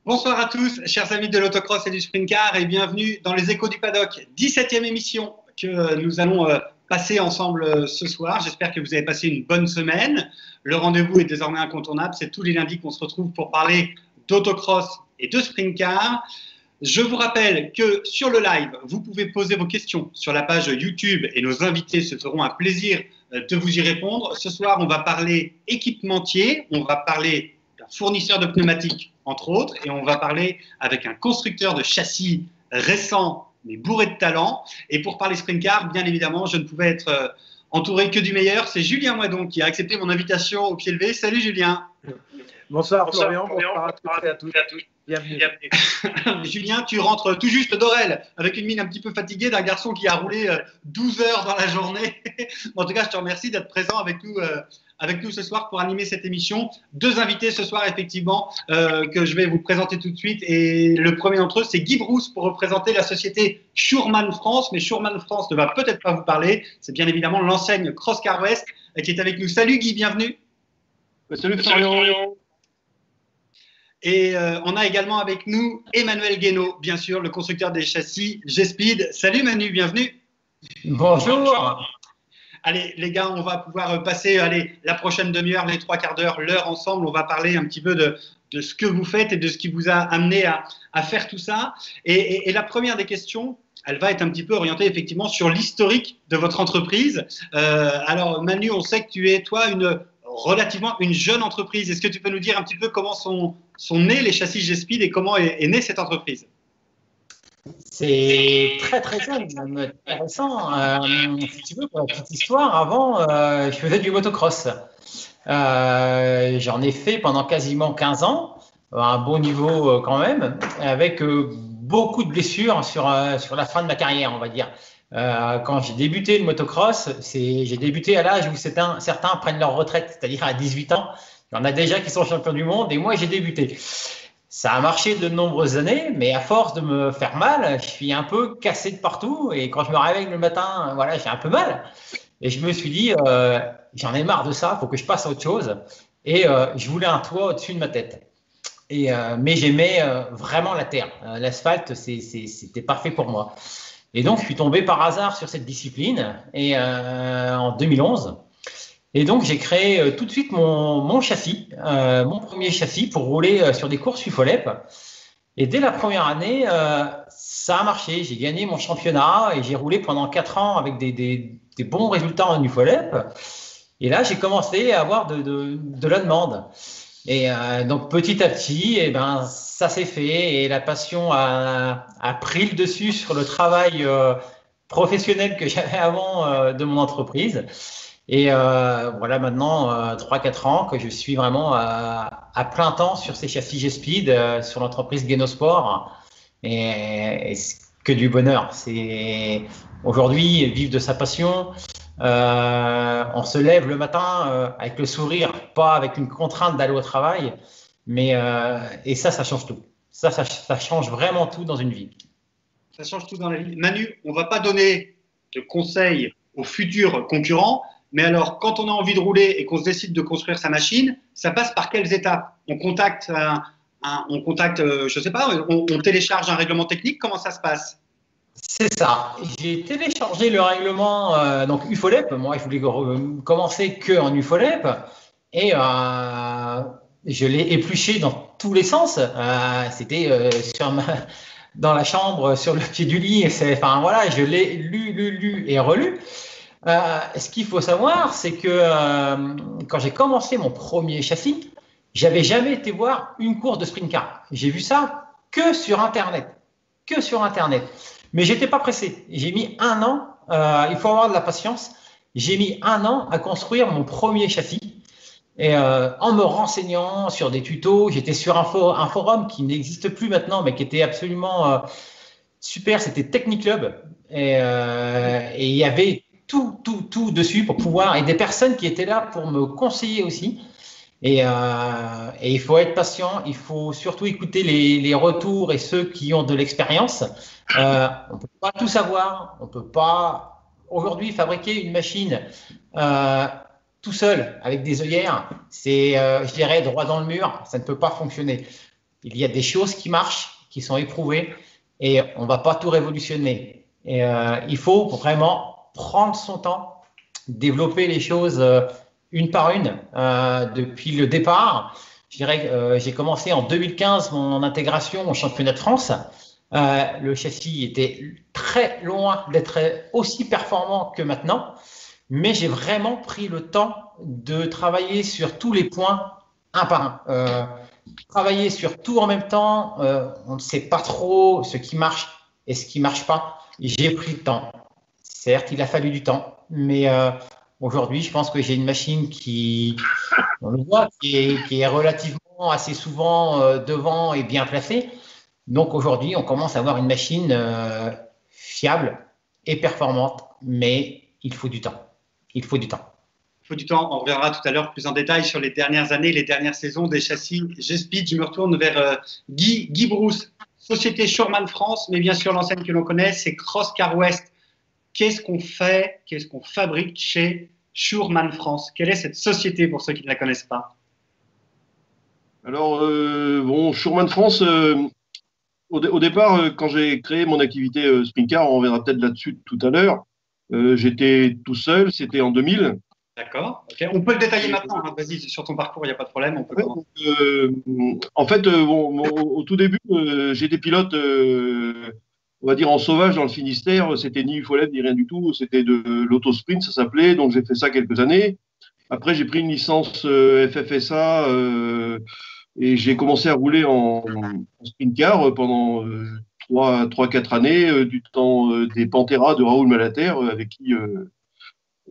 Bonsoir à tous, chers amis de l'autocross et du sprint car, et bienvenue dans les Échos du paddock, 17e émission que nous allons passer ensemble ce soir. J'espère que vous avez passé une bonne semaine. Le rendez-vous est désormais incontournable, c'est tous les lundis qu'on se retrouve pour parler d'autocross et de sprint car. Je vous rappelle que sur le live, vous pouvez poser vos questions sur la page YouTube et nos invités se feront un plaisir de vous y répondre. Ce soir, on va parler équipementier, on va parler d'un fournisseur de pneumatiques, entre autres, et on va parler avec un constructeur de châssis récent, mais bourré de talent. Et pour parler sprint car, bien évidemment, je ne pouvais être entouré que du meilleur. C'est Julien Moidon qui a accepté mon invitation au pied levé. Salut Julien. Bonsoir Florian, bonsoir à toutes et à tous. Bienvenue. Julien, tu rentres tout juste d'Orel avec une mine un petit peu fatiguée d'un garçon qui a roulé 12 heures dans la journée. En tout cas, je te remercie d'être présent avec nous ce soir pour animer cette émission. Deux invités ce soir, effectivement, que je vais vous présenter tout de suite. Et le premier d'entre eux, c'est Guy Brousse pour représenter la société Schurman France. Mais Schurman France ne va peut-être pas vous parler. C'est bien évidemment l'enseigne Cross Car West qui est avec nous. Salut Guy, bienvenue. Salut Florian. Et on a également avec nous Emmanuel Guénaud, bien sûr, le constructeur des châssis G-Speed. Salut Manu, bienvenue. Bonjour. Allez, les gars, on va pouvoir passer la prochaine demi-heure, les trois quarts d'heure, l'heure ensemble. On va parler un petit peu de ce que vous faites et de ce qui vous a amené à faire tout ça. Et la première des questions, elle va être un petit peu orientée effectivement sur l'historique de votre entreprise. Alors Manu, on sait que tu es, toi, relativement une jeune entreprise. Est-ce que tu peux nous dire un petit peu comment sont nés les châssis G-Speed et comment est née cette entreprise? C'est très très jeune, même intéressant. Si tu veux, pour la petite histoire, avant, je faisais du motocross. J'en ai fait pendant quasiment 15 ans, à un bon niveau quand même, avec beaucoup de blessures sur la fin de ma carrière, on va dire. Quand j'ai débuté le motocross, j'ai débuté à l'âge où certains prennent leur retraite, c'est-à-dire à 18 ans. Il y en a déjà qui sont champions du monde et moi j'ai débuté. Ça a marché de nombreuses années, mais à force de me faire mal, je suis un peu cassé de partout et quand je me réveille le matin, voilà, j'ai un peu mal. Et je me suis dit, j'en ai marre de ça, il faut que je passe à autre chose. Et je voulais un toit au-dessus de ma tête. Mais j'aimais vraiment la terre. L'asphalte, c'était parfait pour moi. Et donc, je suis tombé par hasard sur cette discipline en 2011. Et donc, j'ai créé tout de suite mon châssis, mon premier châssis pour rouler sur des courses UFOLEP. Et dès la première année, ça a marché. J'ai gagné mon championnat et j'ai roulé pendant 4 ans avec des bons résultats en UFOLEP. Et là, j'ai commencé à avoir de la demande. Et donc, petit à petit, ça s'est fait et la passion a pris le dessus sur le travail professionnel que j'avais avant de mon entreprise. Et voilà maintenant 3-4 ans que je suis vraiment à plein temps sur ces châssis G-Speed, sur l'entreprise Guénosport. Et que du bonheur. C'est aujourd'hui vivre de sa passion. On se lève le matin avec le sourire, pas avec une contrainte d'aller au travail. Et ça change tout. Ça change vraiment tout dans une vie. Ça change tout dans la vie. Manu, on ne va pas donner de conseils aux futurs concurrents. Mais alors, quand on a envie de rouler et qu'on se décide de construire sa machine, ça passe par quelles étapes? On contacte, je sais pas, on télécharge un règlement technique. Comment ça se passe? C'est ça. J'ai téléchargé le règlement donc UFOLEP. Moi, je voulais commencer que en UFOLEP et je l'ai épluché dans tous les sens. C'était dans la chambre, sur le pied du lit. Enfin voilà, je l'ai lu et relu. Ce qu'il faut savoir, c'est que quand j'ai commencé mon premier châssis, j'avais jamais été voir une course de sprint car. J'ai vu ça que sur Internet. Mais j'étais pas pressé. J'ai mis 1 an, il faut avoir de la patience. J'ai mis 1 an à construire mon premier châssis. Et en me renseignant sur des tutos, j'étais sur un forum qui n'existe plus maintenant, mais qui était absolument super. C'était Techniclub. Et il y avait tout dessus pour pouvoir, et des personnes qui étaient là pour me conseiller aussi. Et il faut être patient, il faut surtout écouter les retours et ceux qui ont de l'expérience. On ne peut pas tout savoir, on ne peut pas aujourd'hui fabriquer une machine tout seul avec des œillères, c'est, je dirais, droit dans le mur, ça ne peut pas fonctionner. il y a des choses qui marchent, qui sont éprouvées, et on ne va pas tout révolutionner. Et il faut vraiment prendre son temps, développer les choses une par une depuis le départ. Je dirais que j'ai commencé en 2015 mon intégration au championnat de France. Le châssis était très loin d'être aussi performant que maintenant, mais j'ai vraiment pris le temps de travailler sur tous les points un par un. Travailler sur tout en même temps, on ne sait pas trop ce qui marche et ce qui ne marche pas. J'ai pris le temps. Certes, il a fallu du temps, mais aujourd'hui, je pense que j'ai une machine on le voit, qui est relativement assez souvent devant et bien placée. Donc aujourd'hui, on commence à avoir une machine fiable et performante, mais il faut du temps. Il faut du temps. Il faut du temps. On reviendra tout à l'heure plus en détail sur les dernières années, les dernières saisons des châssis G-Speed. Je me retourne vers Guy Brousse, société Schurman France, mais bien sûr l'enseigne que l'on connaît, c'est Cross Car West. Qu'est-ce qu'on fait, qu'est-ce qu'on fabrique chez Schurman France? Quelle est cette société pour ceux qui ne la connaissent pas? Alors, Schurman France, au départ, quand j'ai créé mon activité Sprint Car, on reviendra peut-être là-dessus tout à l'heure, j'étais tout seul, c'était en 2000. D'accord. Okay. On peut le détailler maintenant. Hein. Vas-y, sur ton parcours, il n'y a pas de problème. On peut en fait, au tout début, j'étais pilote, on va dire en sauvage dans le Finistère. C'était ni UFOLED ni rien du tout. C'était de l'autosprint, ça s'appelait. Donc j'ai fait ça quelques années. Après, j'ai pris une licence FFSA et j'ai commencé à rouler en sprint car pendant 3-4 années, du temps des Panthera de Raoul Malater, avec qui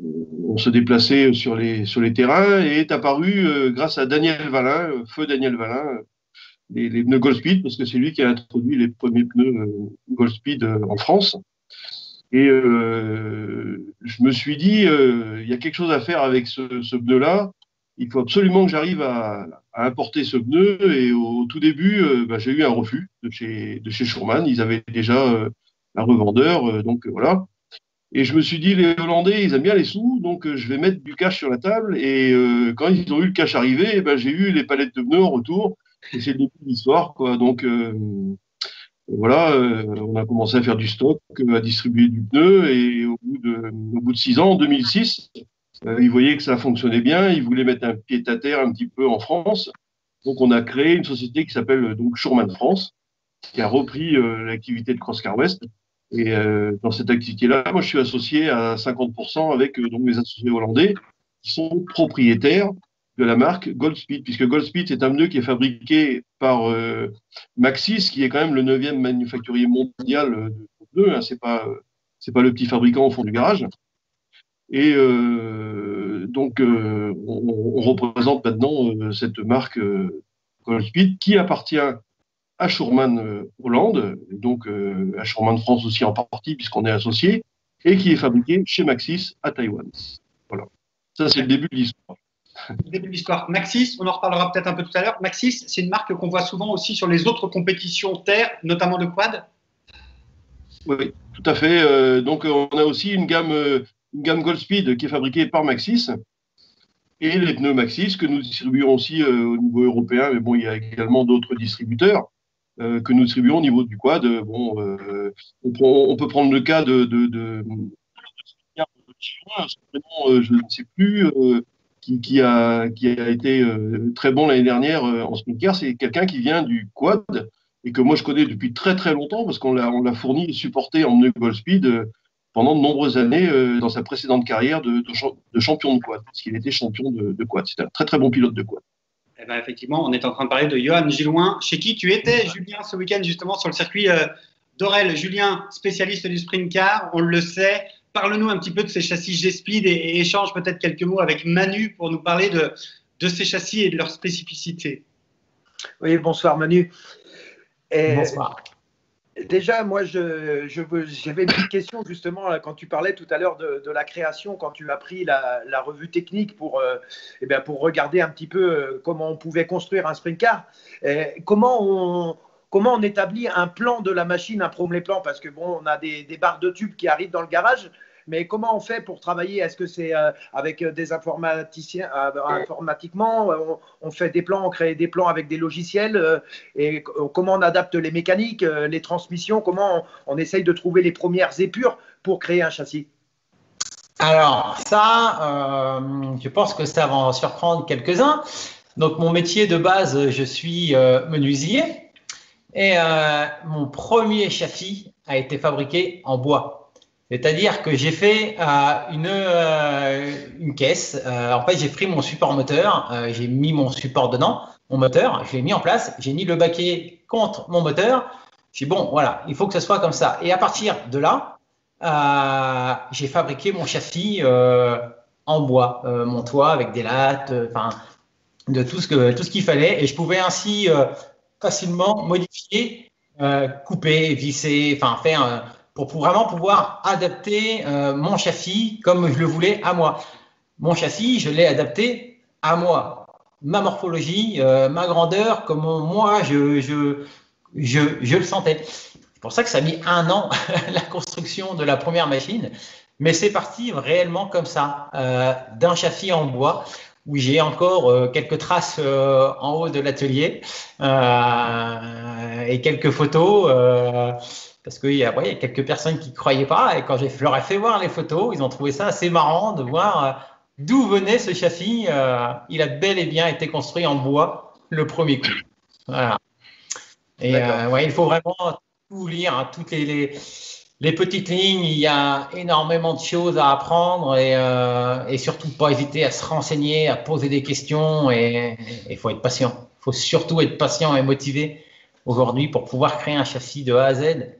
on se déplaçait sur les terrains, et est apparu, grâce à Daniel Valin, feu Daniel Valin, les pneus Goldspeed, parce que c'est lui qui a introduit les premiers pneus Goldspeed en France. Et je me suis dit, il y a quelque chose à faire avec ce pneu-là. Il faut absolument que j'arrive à importer ce pneu. Et au tout début, j'ai eu un refus de chez Schurman. Ils avaient déjà un revendeur, donc voilà. Et je me suis dit, les Hollandais, ils aiment bien les sous, donc je vais mettre du cash sur la table. Et quand ils ont eu le cash arrivé, j'ai eu les palettes de pneus en retour. Et c'est le début de l'histoire, quoi. Donc voilà, on a commencé à faire du stock, à distribuer du pneu. Et au bout de 6 ans, en 2006, ils voyaient que ça fonctionnait bien. Ils voulaient mettre un pied à terre un petit peu en France. Donc on a créé une société qui s'appelle donc Schurman France, qui a repris l'activité de Cross Car West. Et dans cette activité-là, moi, je suis associé à 50% avec donc mes associés hollandais qui sont propriétaires de la marque Goldspeed, puisque Goldspeed, c'est un pneu qui est fabriqué par Maxxis, qui est quand même le 9e manufacturier mondial de pneus. Hein, c'est pas le petit fabricant au fond du garage. Et donc, on représente maintenant cette marque Goldspeed qui appartient à Schurman Hollande, donc à Schurman France aussi en partie, puisqu'on est associé, et qui est fabriqué chez Maxxis à Taïwan. Voilà. Ça, c'est le début de l'histoire. Le début de l'histoire. Maxxis, on en reparlera peut-être un peu tout à l'heure. Maxxis, c'est une marque qu'on voit souvent aussi sur les autres compétitions terre, notamment de quad. Oui, tout à fait. Donc, on a aussi une gamme Goldspeed qui est fabriquée par Maxxis, et les pneus Maxxis que nous distribuons aussi au niveau européen, mais bon, il y a également d'autres distributeurs que nous distribuons au niveau du quad. On peut prendre le cas de je ne sais plus, qui a été très bon l'année dernière en sprint car. C'est quelqu'un qui vient du quad et que moi je connais depuis très très longtemps, parce qu'on l'a fourni et supporté en pneu Goldspeed pendant de nombreuses années dans sa précédente carrière de champion de quad, parce qu'il était champion de quad. C'était un très très bon pilote de quad. Eh ben, effectivement, on est en train de parler de Johan Gilouin, chez qui tu étais, Julien, ce week-end, justement, sur le circuit d'Orel. Julien, spécialiste du sprint car, on le sait. Parle-nous un petit peu de ces châssis G-Speed et échange peut-être quelques mots avec Manu pour nous parler de ces châssis et de leurs spécificités. Oui, bonsoir Manu. Bonsoir. Déjà, moi, j'avais une petite question justement quand tu parlais tout à l'heure de la création, quand tu as pris la revue technique pour regarder un petit peu comment on pouvait construire un sprint car. Comment on établit un plan de la machine, un premier plan, parce que bon, on a des barres de tubes qui arrivent dans le garage, Mais comment on fait pour travailler? Est-ce que c'est avec des informaticiens, informatiquement, on fait des plans, on crée des plans avec des logiciels, et comment on adapte les mécaniques, les transmissions, comment on essaye de trouver les premières épures pour créer un châssis? Alors, ça, je pense que ça va en surprendre quelques-uns. Donc, mon métier de base, je suis menuisier et mon premier châssis a été fabriqué en bois. C'est-à-dire que j'ai fait une caisse. En fait, j'ai pris mon support moteur, j'ai mis mon support dedans, mon moteur, je l'ai mis en place, j'ai mis le baquet contre mon moteur. J'ai dit, bon, voilà, il faut que ce soit comme ça. Et à partir de là, j'ai fabriqué mon châssis en bois, mon toit avec des lattes, enfin de tout ce qu'il fallait, et je pouvais ainsi facilement modifier, couper, visser, enfin faire pour vraiment pouvoir adapter mon châssis comme je le voulais à moi. Mon châssis, je l'ai adapté à moi, ma morphologie, ma grandeur, comment moi je le sentais. C'est pour ça que ça a mis 1 an la construction de la première machine, mais c'est parti réellement comme ça, d'un châssis en bois où j'ai encore quelques traces en haut de l'atelier et quelques photos parce qu'il y a quelques personnes qui ne croyaient pas, et quand je leur ai fait voir les photos, ils ont trouvé ça assez marrant de voir d'où venait ce châssis. Il a bel et bien été construit en bois le premier coup. Voilà. Et il faut vraiment tout lire, hein, toutes les petites lignes. Il y a énormément de choses à apprendre, et surtout pas hésiter à se renseigner, à poser des questions, et il faut être patient. Il faut surtout être patient et motivé aujourd'hui pour pouvoir créer un châssis de A à Z.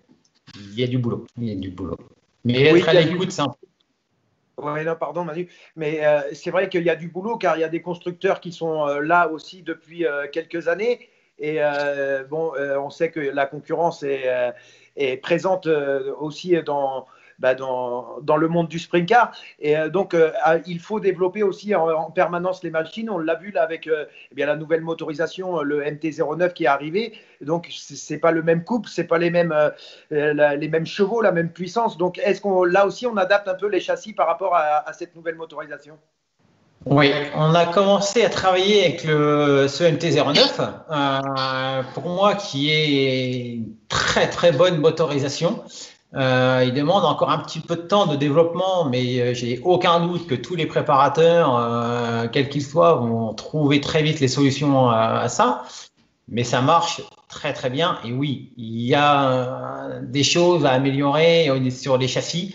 Il y a du boulot. Il y a du boulot. Mais être à l'écoute, c'est un peu. Oui, non, pardon Manu, mais c'est vrai qu'il y a du boulot car il y a des constructeurs qui sont là aussi depuis quelques années. Et on sait que la concurrence est présente aussi dans le monde du sprint car. Et donc, il faut développer aussi en permanence les machines. On l'a vu là avec la nouvelle motorisation, le MT-09 qui est arrivé. Donc, c'est pas le même couple, c'est pas les mêmes chevaux, la même puissance. Donc, est-ce qu'on là aussi on adapte un peu les châssis par rapport à cette nouvelle motorisation? Oui, on a commencé à travailler avec ce MT-09, pour moi qui est une très très bonne motorisation. Il demande encore un petit peu de temps de développement, mais j'ai aucun doute que tous les préparateurs, quels qu'ils soient, vont trouver très vite les solutions à ça. Mais ça marche très très bien, et oui, il y a des choses à améliorer sur les châssis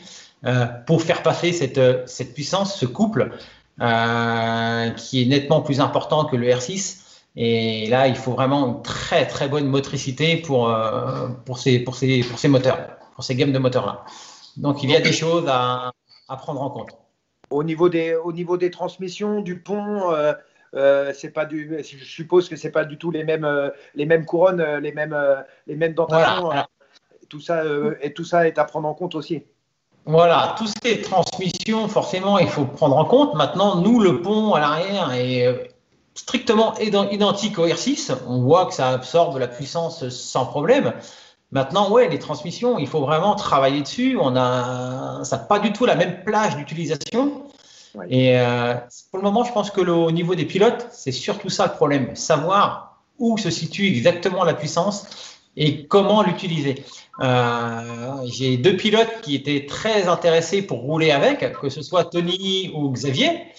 pour faire passer cette puissance, ce couple. Qui est nettement plus important que le R6, et là il faut vraiment une très très bonne motricité pour ces moteurs, pour ces gammes de moteurs là. Donc il y a des choses à prendre en compte. Au niveau des transmissions, du pont, c'est pas je suppose que c'est pas du tout les mêmes couronnes, les mêmes dentations. Voilà. Tout ça est à prendre en compte aussi. Voilà, toutes ces transmissions, forcément, il faut prendre en compte. Maintenant, nous, le pont à l'arrière est strictement identique au R6. On voit que ça absorbe la puissance sans problème. Maintenant, ouais, les transmissions, il faut vraiment travailler dessus. Ça n'a pas du tout la même plage d'utilisation. Ouais. Et pour le moment, je pense que au niveau des pilotes, c'est surtout ça le problème. Savoir où se situe exactement la puissance et comment l'utiliser. J'ai 2 pilotes qui étaient très intéressés pour rouler avec, que ce soit Tony ou Xavier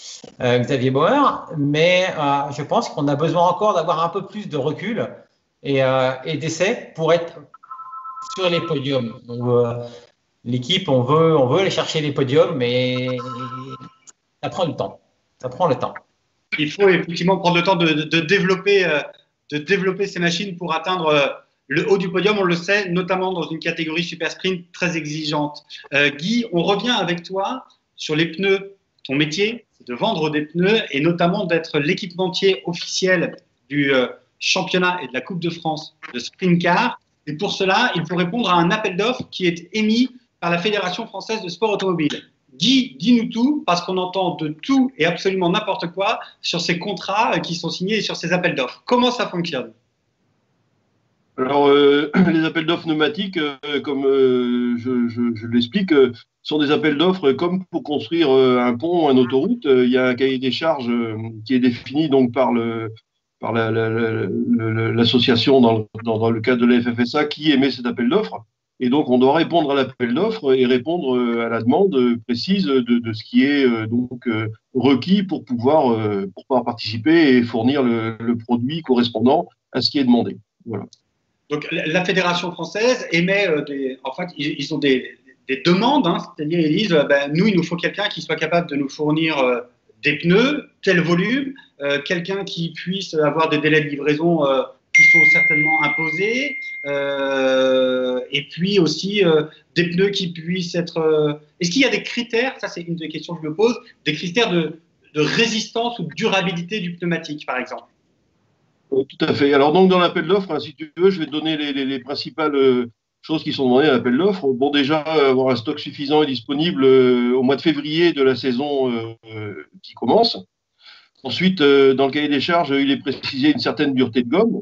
Bauer, mais je pense qu'on a besoin encore d'avoir un peu plus de recul et d'essais pour être sur les podiums. L'équipe, on veut aller chercher les podiums, mais ça prend du temps. Ça prend le temps. Il faut effectivement prendre le temps de développer ces machines pour atteindre le haut du podium, on le sait, notamment dans une catégorie super sprint très exigeante. Guy, on revient avec toi sur les pneus. Ton métier, c'est de vendre des pneus et notamment d'être l'équipementier officiel du championnat et de la Coupe de France de sprint car. Et pour cela, il faut répondre à un appel d'offres qui est émis par la Fédération française de sport automobile. Guy, dis-nous tout, parce qu'on entend de tout et absolument n'importe quoi sur ces contrats qui sont signés et sur ces appels d'offres. Comment ça fonctionne ? Alors, les appels d'offres pneumatiques, comme je l'explique, sont des appels d'offres comme pour construire un pont, une autoroute. Il y a un cahier des charges qui est défini donc par l'association dans le cadre de la FFSA qui émet cet appel d'offres. Et donc, on doit répondre à l'appel d'offres et répondre à la demande précise de ce qui est requis pour pouvoir participer et fournir le produit correspondant à ce qui est demandé. Voilà. Donc, la Fédération française émet en fait, ils ont des demandes, hein, c'est-à-dire ils disent, nous, il nous faut quelqu'un qui soit capable de nous fournir des pneus, tel volume, quelqu'un qui puisse avoir des délais de livraison qui sont certainement imposés, et puis aussi des pneus qui puissent être... Est-ce qu'il y a des critères, ça c'est une des questions que je me pose, des critères de résistance ou de durabilité du pneumatique, par exemple? Tout à fait. Alors donc dans l'appel d'offres, hein, si tu veux, je vais te donner les principales choses qui sont demandées à l'appel d'offres. Bon, déjà, avoir un stock suffisant et disponible au mois de février de la saison qui commence. Ensuite, dans le cahier des charges, il est précisé une certaine dureté de gomme.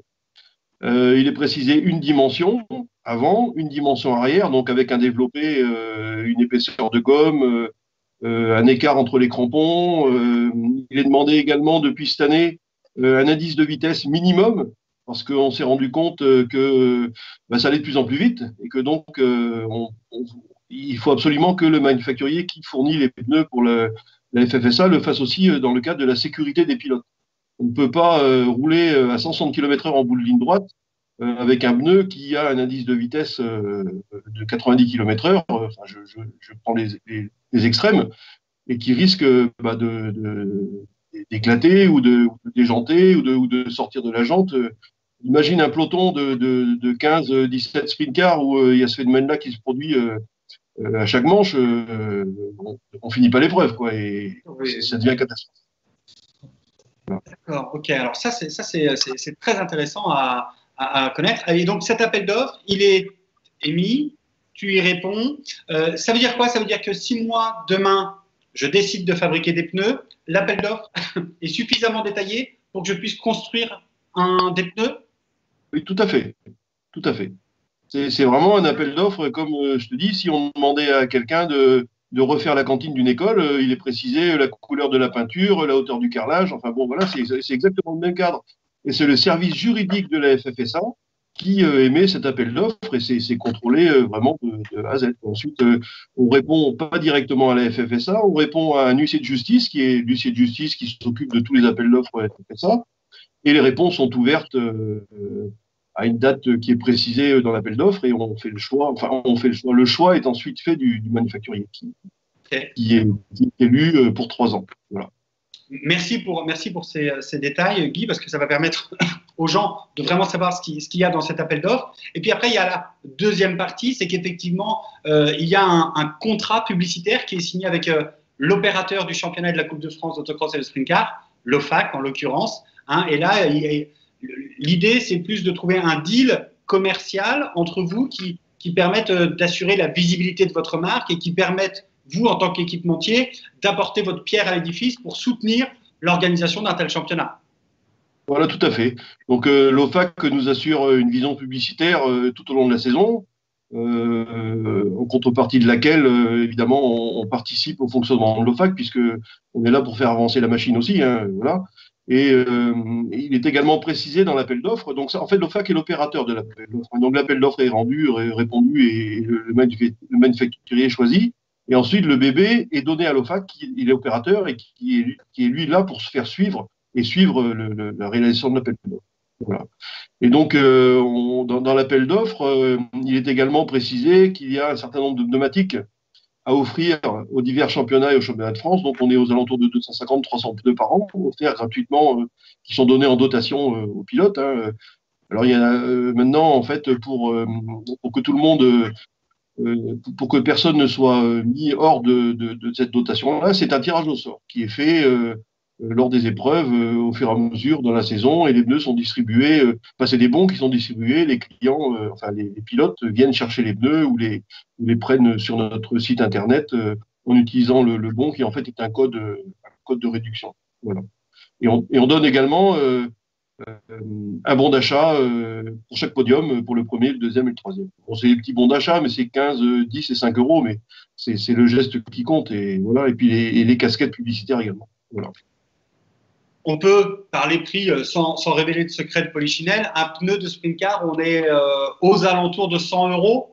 Il est précisé une dimension avant, une dimension arrière, donc avec un développé, une épaisseur de gomme, un écart entre les crampons. Il est demandé également depuis cette année un indice de vitesse minimum, parce qu'on s'est rendu compte que ça allait de plus en plus vite et que donc il faut absolument que le manufacturier qui fournit les pneus pour la FFSA le fasse aussi dans le cadre de la sécurité des pilotes. On ne peut pas rouler à 160 km/h en bout de ligne droite avec un pneu qui a un indice de vitesse de 90 km/h, enfin, je prends les extrêmes, et qui risque d'éclater ou de déjanter ou de sortir de la jante. Imagine un peloton de 15-17 sprint cars où il y a ce phénomène-là qui se produit à chaque manche. On finit pas l'épreuve, quoi, et ça devient catastrophique. Voilà. D'accord, ok. Alors ça c'est très intéressant à connaître. Et donc cet appel d'offres, il est émis, tu y réponds. Ça veut dire quoi? Ça veut dire que si moi, demain, je décide de fabriquer des pneus, l'appel d'offres est suffisamment détaillé pour que je puisse construire des pneus? Oui, tout à fait. Tout à fait. C'est vraiment un appel d'offres, comme je te dis, si on demandait à quelqu'un de refaire la cantine d'une école, il est précisé la couleur de la peinture, la hauteur du carrelage, enfin bon, voilà, c'est exactement le même cadre. Et c'est le service juridique de la FFSA qui émet cet appel d'offres et c'est contrôlé vraiment de A à Z. Ensuite, on répond pas directement à la FFSA, on répond à un huissier de justice qui s'occupe de tous les appels d'offres à la FFSA et les réponses sont ouvertes à une date qui est précisée dans l'appel d'offres et on fait le choix. Enfin, on fait le choix. Le choix est ensuite fait du manufacturier qui est élu pour 3 ans. Voilà. Merci pour ces détails, Guy, parce que ça va permettre aux gens de vraiment savoir ce qu'il y a dans cet appel d'offres. Et puis après, il y a la deuxième partie, c'est qu'effectivement, il y a un contrat publicitaire qui est signé avec l'opérateur du championnat de la Coupe de France d'autocross et de sprint car, l'OFAC en l'occurrence. Hein, et là, l'idée, c'est plus de trouver un deal commercial entre vous qui permette d'assurer la visibilité de votre marque et qui permette, vous, en tant qu'équipementier, d'apporter votre pierre à l'édifice pour soutenir l'organisation d'un tel championnat. Voilà, tout à fait. Donc, l'OFAC nous assure une vision publicitaire tout au long de la saison, en contrepartie de laquelle, évidemment, on participe au fonctionnement de l'OFAC, puisqu'on est là pour faire avancer la machine aussi. Hein, voilà. Et il est également précisé dans l'appel d'offres. Donc, ça, en fait, l'OFAC est l'opérateur de l'appel d'offres. Donc, l'appel d'offres est répondu et le manufacturier est choisi. Et ensuite, le bébé est donné à l'OFAC, qui est opérateur et qui est lui là pour se faire suivre et suivre la réalisation de l'appel d'offres. Voilà. Et donc, dans l'appel d'offres, il est également précisé qu'il y a un certain nombre de pneumatiques à offrir aux divers championnats et aux championnats de France. Donc, on est aux alentours de 250-300 pneus par an pour offrir gratuitement, qui sont donnés en dotation aux pilotes. Hein. Alors, il y a maintenant, en fait, pour que tout le monde... pour que personne ne soit mis hors de cette dotation-là, c'est un tirage au sort qui est fait lors des épreuves au fur et à mesure dans la saison et les pneus sont distribués, c'est des bons qui sont distribués, les clients, les pilotes viennent chercher les pneus ou les prennent sur notre site internet en utilisant le bon qui en fait est un code de réduction. Voilà. Et on donne également un bon d'achat pour chaque podium, pour le premier, le deuxième et le troisième. Bon, c'est des petits bons d'achat, mais c'est 15, 10 et 5 euros, mais c'est le geste qui compte. Et voilà. Et puis les casquettes publicitaires également. Voilà. On peut parler prix sans révéler de secret de Polichinelle. Un pneu de sprint car, on est aux alentours de 100 euros.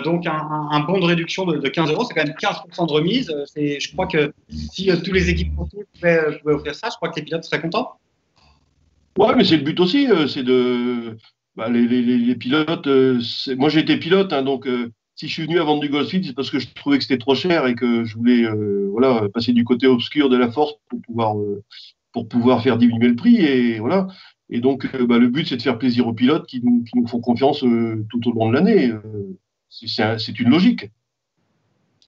Donc un bon de réduction de 15 euros, c'est quand même 15% de remise. Je crois que si tous les équipements pouvaient offrir ça, je crois que les pilotes seraient contents. Ouais, mais c'est le but aussi, c'est de les pilotes. Moi, j'ai été pilote, hein, donc si je suis venu à vendre du Goldfield, c'est parce que je trouvais que c'était trop cher et que je voulais voilà passer du côté obscur de la force pour pouvoir faire diminuer le prix et voilà. Et donc le but, c'est de faire plaisir aux pilotes qui nous font confiance tout au long de l'année. C'est une logique.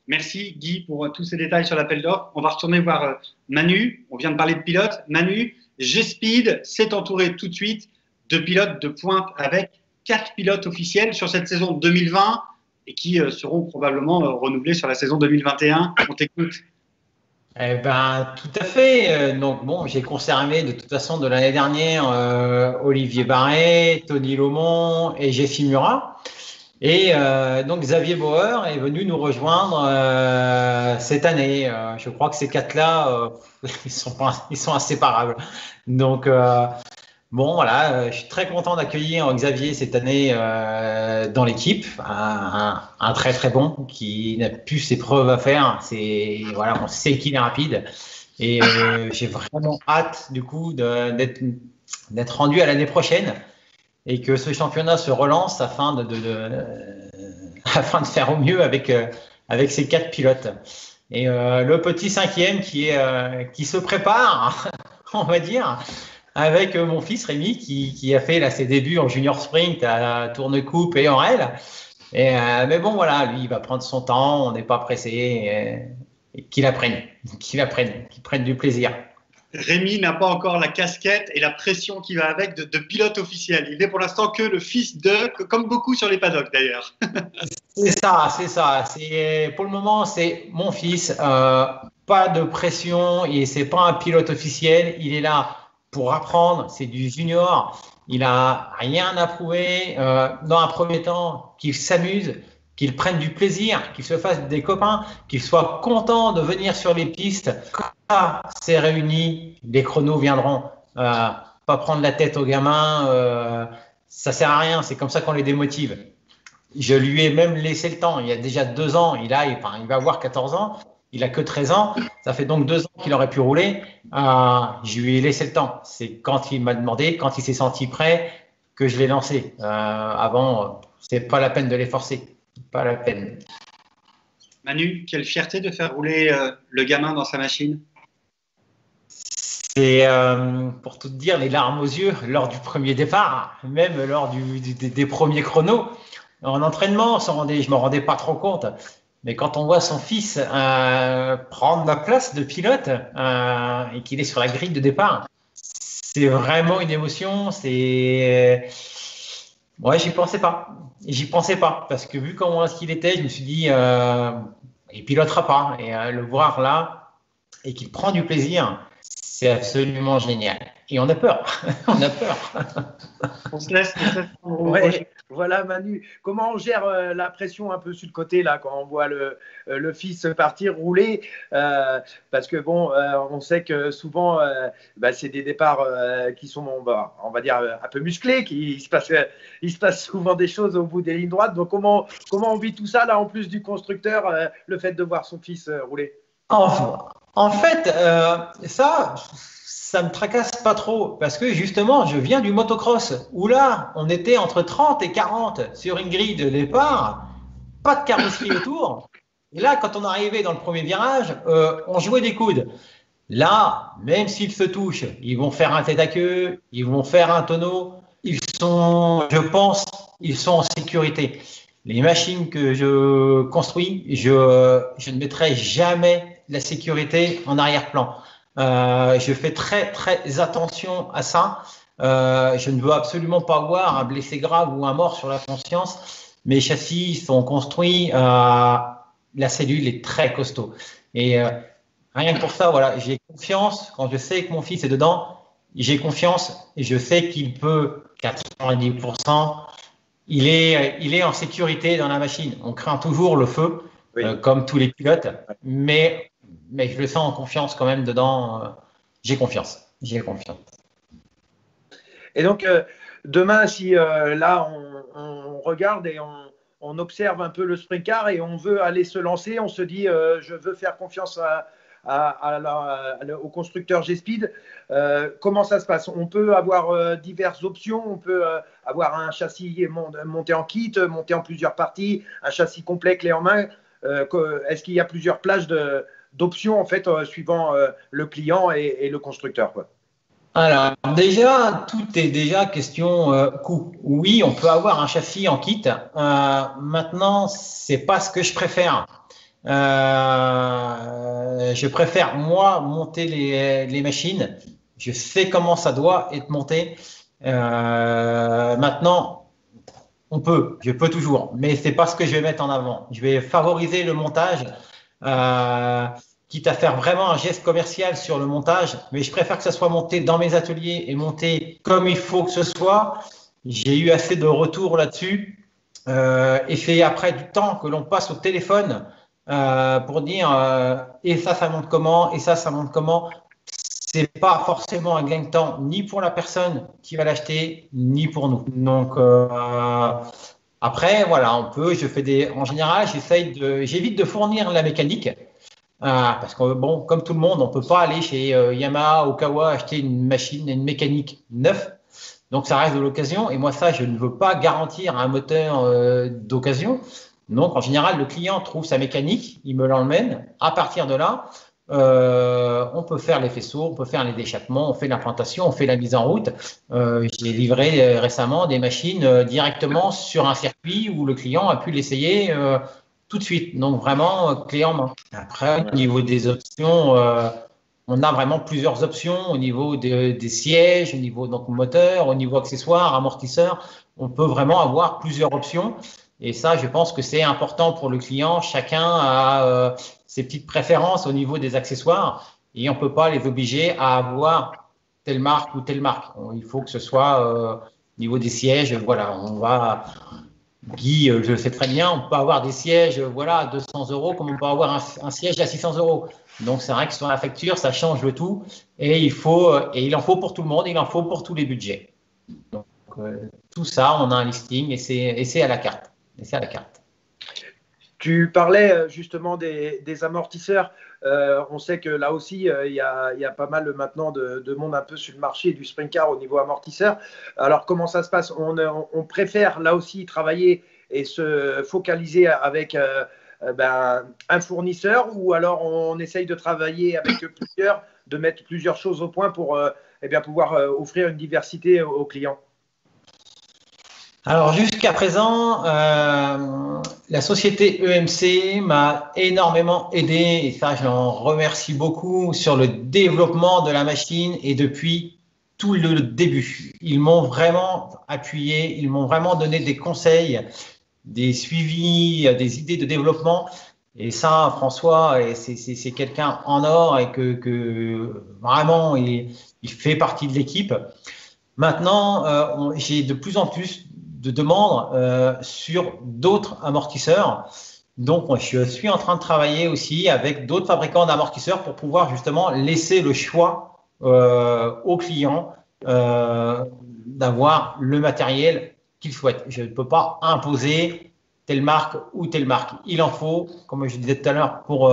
Merci Guy pour tous ces détails sur l'appel d'offres. On va retourner voir Manu. On vient de parler de pilotes. Manu, G-Speed s'est entouré tout de suite de pilotes de pointe avec 4 pilotes officiels sur cette saison 2020 et qui seront probablement renouvelés sur la saison 2021. On t'écoute. Eh ben, tout à fait. Donc bon, j'ai conservé de toute façon de l'année dernière Olivier Barret, Tony Lomond et Jeffy Murat. Et donc Xavier Bauer est venu nous rejoindre cette année. Je crois que ces 4-là, ils sont inséparables. Donc bon, voilà, je suis très content d'accueillir Xavier cette année dans l'équipe, un très très bon qui n'a plus ses preuves à faire. Voilà, on sait qu'il est rapide et j'ai vraiment hâte du coup d'être rendu à l'année prochaine et que ce championnat se relance afin de faire au mieux avec ces 4 pilotes. Et le petit 5e qui se prépare, on va dire, avec mon fils Rémi qui a fait là, ses débuts en junior sprint à Tourne-Coupe et en L. Mais bon, voilà, lui, il va prendre son temps, on n'est pas pressé, et qu'il prenne du plaisir. Rémi n'a pas encore la casquette et la pression qui va avec de pilote officiel. Il n'est pour l'instant que le fils de, comme beaucoup sur les paddocks d'ailleurs. C'est ça. Pour le moment, c'est mon fils. Pas de pression, et c'est pas un pilote officiel. Il est là pour apprendre. C'est du junior. Il a rien à prouver. Dans un premier temps, qu'il s'amuse, qu'il prenne du plaisir, qu'il se fasse des copains, qu'il soit content de venir sur les pistes. Quand c'est réuni, les chronos viendront. Pas prendre la tête aux gamins, ça sert à rien. C'est comme ça qu'on les démotive. Je lui ai même laissé le temps. Il y a déjà 2 ans, il va avoir 14 ans. Il a que 13 ans. Ça fait donc 2 ans qu'il aurait pu rouler. Je lui ai laissé le temps. C'est quand il m'a demandé, quand il s'est senti prêt, que je l'ai lancé. Avant, c'est pas la peine de les forcer. Pas la peine. Manu, quelle fierté de faire rouler le gamin dans sa machine. C'est, pour tout te dire, les larmes aux yeux lors du premier départ, même lors des premiers chronos. En entraînement, je ne me rendais pas trop compte. Mais quand on voit son fils prendre la place de pilote et qu'il est sur la grille de départ, c'est vraiment une émotion. Ouais, j'y pensais pas. Parce que vu comment est-ce qu'il était, je me suis dit, il pilotera pas. Et le voir là et qu'il prend du plaisir, c'est absolument génial. Et on a peur. On se laisse. Ouais, voilà Manu. Comment on gère la pression un peu sur le côté là quand on voit le fils partir rouler parce que bon, on sait que souvent c'est des départs qui sont on va dire un peu musclés, il se passe souvent des choses au bout des lignes droites. Donc comment on vit tout ça là en plus du constructeur, le fait de voir son fils rouler? En fait, ça me tracasse pas trop parce que justement, je viens du motocross où là, on était entre 30 et 40 sur une grille de départ, pas de carrosserie autour. Et là, quand on arrivait dans le premier virage, on jouait des coudes. Là, même s'ils se touchent, ils vont faire un tête à queue, ils vont faire un tonneau. Je pense, ils sont en sécurité. Les machines que je construis, je ne mettrai jamais la sécurité en arrière-plan. Je fais très très attention à ça. Je ne veux absolument pas avoir un blessé grave ou un mort sur la conscience. Mes châssis sont construits. La cellule est très costaud. Et rien que pour ça, voilà, j'ai confiance quand je sais que mon fils est dedans. j'ai confiance et je sais qu'il peut, 90%, il est en sécurité dans la machine. On craint toujours le feu, Oui. comme tous les pilotes, mais je le sens en confiance quand même dedans. J'ai confiance. Et donc, demain, si là, on regarde et on observe un peu le sprint car et on veut aller se lancer, on se dit, je veux faire confiance au constructeur G-Speed. Comment ça se passe? On peut avoir diverses options. On peut avoir un châssis monté en kit, monté en plusieurs parties, un châssis complet clé en main. Est-ce qu'il y a plusieurs plages d'options en fait, suivant le client et le constructeur, quoi? Alors déjà, tout est déjà question coût. Oui, on peut avoir un châssis en kit. Maintenant, c'est pas ce que je préfère. Je préfère moi monter les machines. Je sais comment ça doit être monté. Maintenant, je peux toujours, mais c'est pas ce que je vais mettre en avant. Je vais favoriser le montage. Quitte à faire vraiment un geste commercial sur le montage, mais je préfère que ça soit monté dans mes ateliers et monté comme il faut que ce soit. J'ai eu assez de retours là-dessus et c'est après du temps que l'on passe au téléphone pour dire et ça monte comment, et ça monte comment. C'est pas forcément un gain de temps ni pour la personne qui va l'acheter, ni pour nous. Donc après, voilà, en général, j'évite de fournir la mécanique. Parce que bon, comme tout le monde, on peut pas aller chez Yamaha ou Kawa acheter une mécanique neuve. Donc ça reste de l'occasion. Et moi, ça, je ne veux pas garantir un moteur d'occasion. Donc en général, le client trouve sa mécanique, il me l'emmène. À partir de là, on peut faire les faisceaux, on peut faire les échappements, on fait l'implantation, on fait la mise en route. J'ai livré récemment des machines directement sur un circuit où le client a pu l'essayer tout de suite. Donc vraiment clé en main. Après, au niveau des options, on a vraiment plusieurs options au niveau des sièges, au niveau donc moteur, au niveau accessoires, amortisseurs. On peut vraiment avoir plusieurs options. Et ça, je pense que c'est important pour le client. Chacun a ses petites préférences au niveau des accessoires et on ne peut pas les obliger à avoir telle marque ou telle marque. Il faut que ce soit au niveau des sièges. Voilà, Guy, je le sais très bien, on peut avoir des sièges à 200 € comme on peut avoir un siège à 600 €. Donc c'est vrai que sur la facture, ça change le tout et il en faut pour tout le monde, il en faut pour tous les budgets. Donc tout ça, on a un listing et c'est à la carte. Tu parlais justement des amortisseurs. On sait que là aussi, il y a pas mal maintenant de monde un peu sur le marché du sprint car au niveau amortisseur. Alors, comment ça se passe? On préfère là aussi travailler et se focaliser avec un fournisseur, ou alors on essaye de travailler avec plusieurs, de mettre plusieurs choses au point pour pouvoir offrir une diversité aux clients? Alors jusqu'à présent, la société EMC m'a énormément aidé et ça, je l'en remercie beaucoup sur le développement de la machine et depuis tout le début. Ils m'ont vraiment appuyé, ils m'ont vraiment donné des conseils, des suivis, des idées de développement. Et ça, François, c'est quelqu'un en or et que vraiment, il fait partie de l'équipe. Maintenant, j'ai de plus en plus de demandes sur d'autres amortisseurs. Donc, je suis en train de travailler aussi avec d'autres fabricants d'amortisseurs pour pouvoir justement laisser le choix aux clients d'avoir le matériel qu'ils souhaitent. Je ne peux pas imposer telle marque ou telle marque. Il en faut, comme je disais tout à l'heure, pour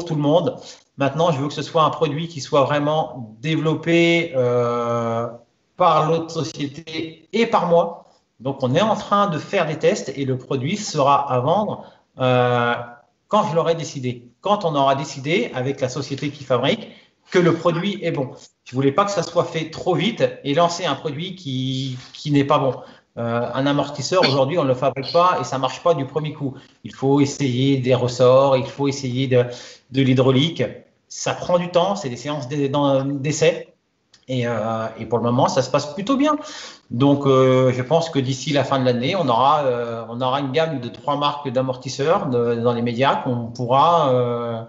tout le monde. Maintenant, je veux que ce soit un produit qui soit vraiment développé par l'autre société et par moi. Donc, on est en train de faire des tests et le produit sera à vendre quand je l'aurai décidé. Quand on aura décidé avec la société qui fabrique que le produit est bon. Je ne voulais pas que ça soit fait trop vite et lancer un produit qui n'est pas bon. Un amortisseur, aujourd'hui, on ne le fabrique pas et ça ne marche pas du premier coup. Il faut essayer des ressorts, il faut essayer de l'hydraulique. Ça prend du temps, c'est des séances d'essai. Et pour le moment, ça se passe plutôt bien. Donc, je pense que d'ici la fin de l'année, on aura une gamme de 3 marques d'amortisseurs dans les médias qu'on pourra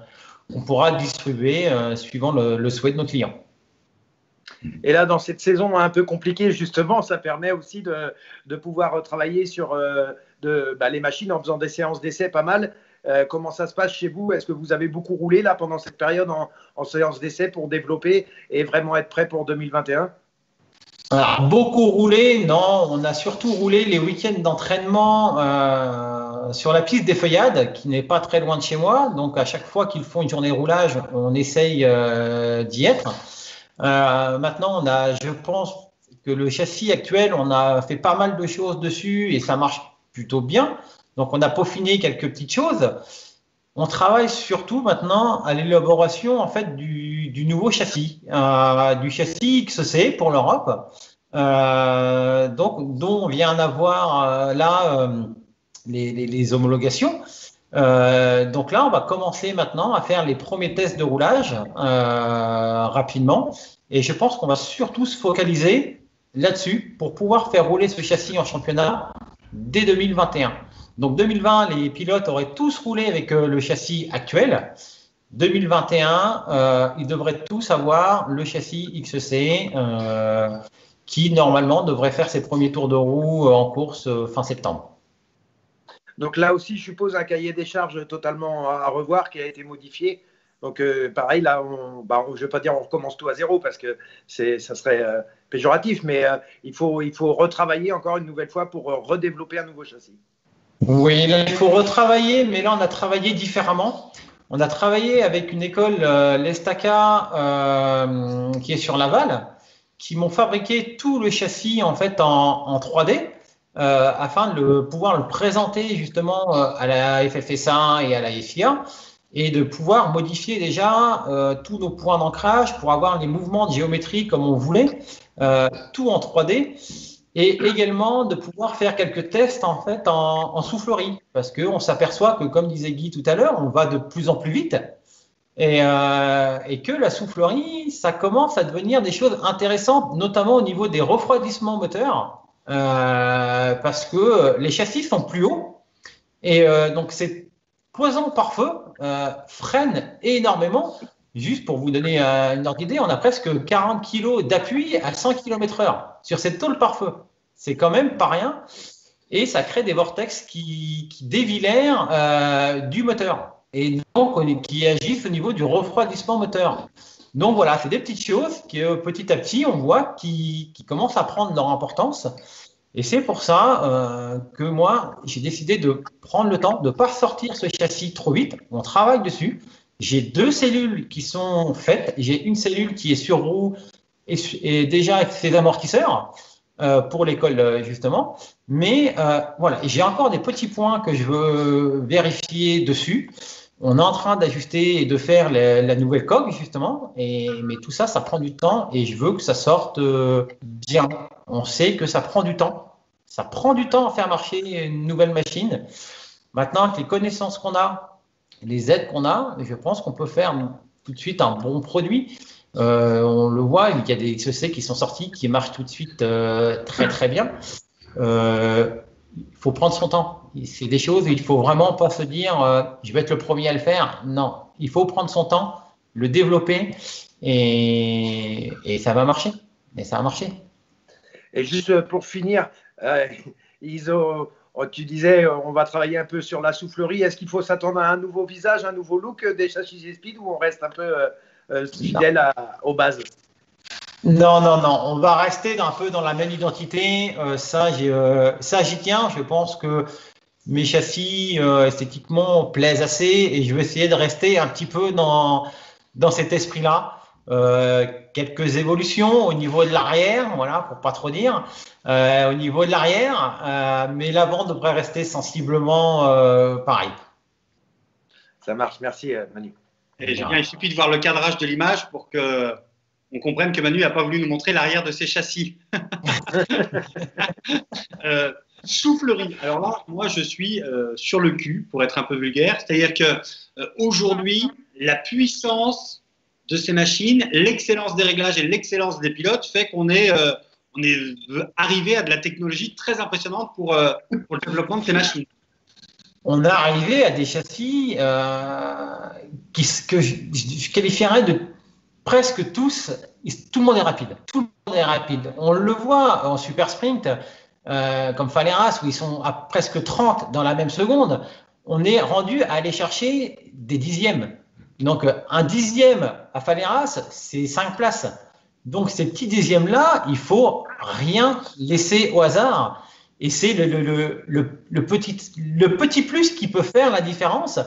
distribuer suivant le souhait de nos clients. Et là, dans cette saison un peu compliquée, justement, ça permet aussi de pouvoir travailler sur les machines en faisant des séances d'essai pas mal. Comment ça se passe chez vous? Est-ce que vous avez beaucoup roulé là pendant cette période en séance d'essai pour développer et vraiment être prêt pour 2021? Alors, beaucoup roulé, non, on a surtout roulé les week-ends d'entraînement sur la piste des Feuillades, qui n'est pas très loin de chez moi. Donc, à chaque fois qu'ils font une journée de roulage, on essaye d'y être. Maintenant, je pense que le châssis actuel, on a fait pas mal de choses dessus et ça marche plutôt bien. Donc, on a peaufiné quelques petites choses. On travaille surtout maintenant à l'élaboration en fait du nouveau châssis, du châssis XC pour l'Europe, donc dont on vient d'avoir les homologations. Donc là, on va commencer maintenant à faire les premiers tests de roulage rapidement, et je pense qu'on va surtout se focaliser là-dessus pour pouvoir faire rouler ce châssis en championnat dès 2021. Donc 2020, les pilotes auraient tous roulé avec le châssis actuel. 2021, ils devraient tous avoir le châssis XC qui normalement devrait faire ses premiers tours de roue en course fin septembre. Donc là aussi, je suppose un cahier des charges totalement à revoir qui a été modifié. Donc pareil, là, je ne vais pas dire on recommence tout à zéro parce que ça serait péjoratif, mais il faut retravailler encore une nouvelle fois pour redévelopper un nouveau châssis. Oui, là, il faut retravailler, mais là, on a travaillé différemment. On a travaillé avec une école, l'Estaca, qui est sur Laval, qui m'ont fabriqué tout le châssis en fait en 3D afin de pouvoir le présenter justement à la FFSA et à la FIA et de pouvoir modifier déjà tous nos points d'ancrage pour avoir les mouvements de géométrie comme on voulait, tout en 3D. Et également de pouvoir faire quelques tests en fait en soufflerie, parce qu'on s'aperçoit que, comme disait Guy tout à l'heure, on va de plus en plus vite et que la soufflerie, ça commence à devenir des choses intéressantes, notamment au niveau des refroidissements moteurs, parce que les châssis sont plus hauts et donc ces cloisons pare-feu freinent énormément. Juste pour vous donner une ordre d'idée, on a presque 40 kg d'appui à 100 km/h sur cette tôle pare-feu. C'est quand même pas rien. Et ça crée des vortex qui dévillèrent du moteur. Et donc, qui agissent au niveau du refroidissement moteur. Donc voilà, c'est des petites choses que petit à petit, on voit qui commencent à prendre leur importance. Et c'est pour ça que moi, j'ai décidé de prendre le temps de ne pas sortir ce châssis trop vite. On travaille dessus. J'ai 2 cellules qui sont faites. J'ai une cellule qui est sur roue et déjà avec ses amortisseurs pour l'école justement. Mais voilà, j'ai encore des petits points que je veux vérifier dessus. On est en train d'ajuster et de faire la nouvelle coque justement. Mais tout ça, ça prend du temps et je veux que ça sorte bien. On sait que ça prend du temps. Ça prend du temps à faire marcher une nouvelle machine. Maintenant, avec les connaissances qu'on a, les aides qu'on a, je pense qu'on peut faire tout de suite un bon produit. On le voit, il y a des XC qui sont sortis, qui marchent tout de suite très très bien. Il faut prendre son temps. C'est des choses où il ne faut vraiment pas se dire je vais être le premier à le faire. Non, il faut prendre son temps, le développer et ça va marcher. Et ça a marché. Et juste pour finir, tu disais, on va travailler un peu sur la soufflerie. Est-ce qu'il faut s'attendre à un nouveau visage, un nouveau look des châssis Speed ou on reste un peu fidèle aux bases? Non. On va rester un peu dans la même identité. Ça, j'y tiens. Je pense que mes châssis, esthétiquement, plaisent assez et je vais essayer de rester un petit peu dans cet esprit-là. Quelques évolutions au niveau de l'arrière, voilà, pour pas trop dire, au niveau de l'arrière, mais l'avant devrait rester sensiblement pareil. Ça marche, merci Manu. Et bien, il suffit de voir le cadrage de l'image pour que on comprenne que Manu n'a pas voulu nous montrer l'arrière de ses châssis. Soufflerie. Alors là, moi, je suis sur le cul, pour être un peu vulgaire. C'est-à-dire que aujourd'hui, la puissance de ces machines, l'excellence des réglages et l'excellence des pilotes fait qu'on est arrivé à de la technologie très impressionnante pour le développement de ces machines. On est arrivé à des châssis que je qualifierais de presque tous tout le monde est rapide. Tout le monde est rapide. On le voit en super sprint, comme Faleras, où ils sont à presque 30 dans la même seconde. On est rendu à aller chercher des dixièmes. Donc, un dixième à Faleras, c'est 5 places. Donc, ces petits dixièmes-là, il faut rien laisser au hasard. Et c'est le petit plus qui peut faire la différence.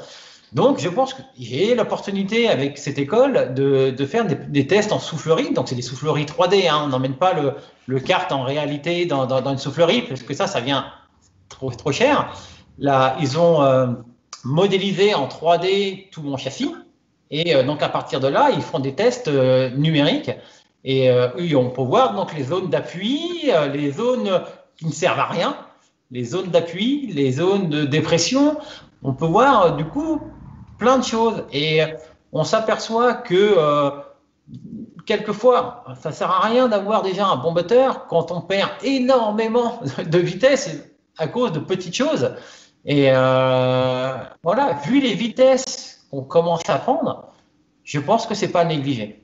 Donc, je pense que j'ai l'opportunité avec cette école de faire des tests en soufflerie. Donc, c'est des souffleries 3D. Hein. On n'emmène pas le kart en réalité dans une soufflerie parce que ça vient trop cher. Là, ils ont modélisé en 3D tout mon châssis. Et donc, à partir de là, ils font des tests numériques. Et on peut voir donc les zones d'appui, les zones qui ne servent à rien, les zones d'appui, les zones de dépression. On peut voir du coup plein de choses et on s'aperçoit que quelquefois ça ne sert à rien d'avoir déjà un bon moteur quand on perd énormément de vitesse à cause de petites choses. Et voilà, vu les vitesses qu'on commence à prendre, je pense que c'est pas négligé.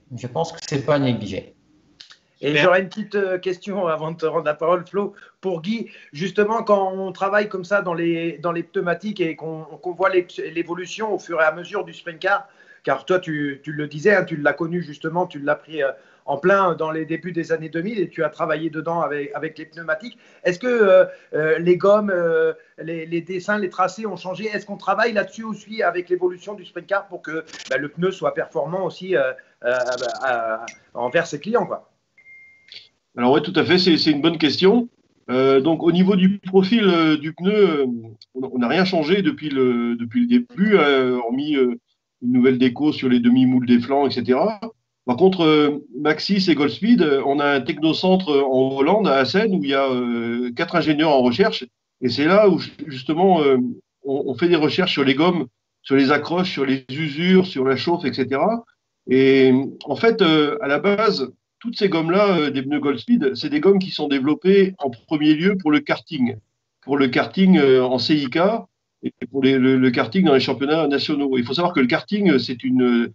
Et j'aurais une petite question avant de te rendre la parole, Flo, pour Guy. Justement, quand on travaille comme ça dans les pneumatiques et qu'on voit l'évolution au fur et à mesure du sprint car toi, tu le disais, hein, tu l'as connu justement, tu l'as pris en plein dans les débuts des années 2000 et tu as travaillé dedans avec les pneumatiques. Est-ce que les gommes, les dessins, les tracés ont changé? Est-ce qu'on travaille là-dessus aussi avec l'évolution du sprint car pour que le pneu soit performant aussi envers ses clients, quoi? Alors oui, tout à fait, c'est une bonne question. Donc au niveau du profil du pneu, on n'a rien changé depuis le début, hormis une nouvelle déco sur les demi-moules des flancs, etc. Par contre, Maxxis et Goldspeed, on a un technocentre en Hollande, à Assen, où il y a 4 ingénieurs en recherche. Et c'est là où justement on fait des recherches sur les gommes, sur les accroches, sur les usures, sur la chauffe, etc. Et en fait, à la base, toutes ces gommes-là, des pneus Goldspeed, c'est des gommes qui sont développées en premier lieu pour le karting en CIK et pour le karting dans les championnats nationaux. Il faut savoir que le karting, c'est une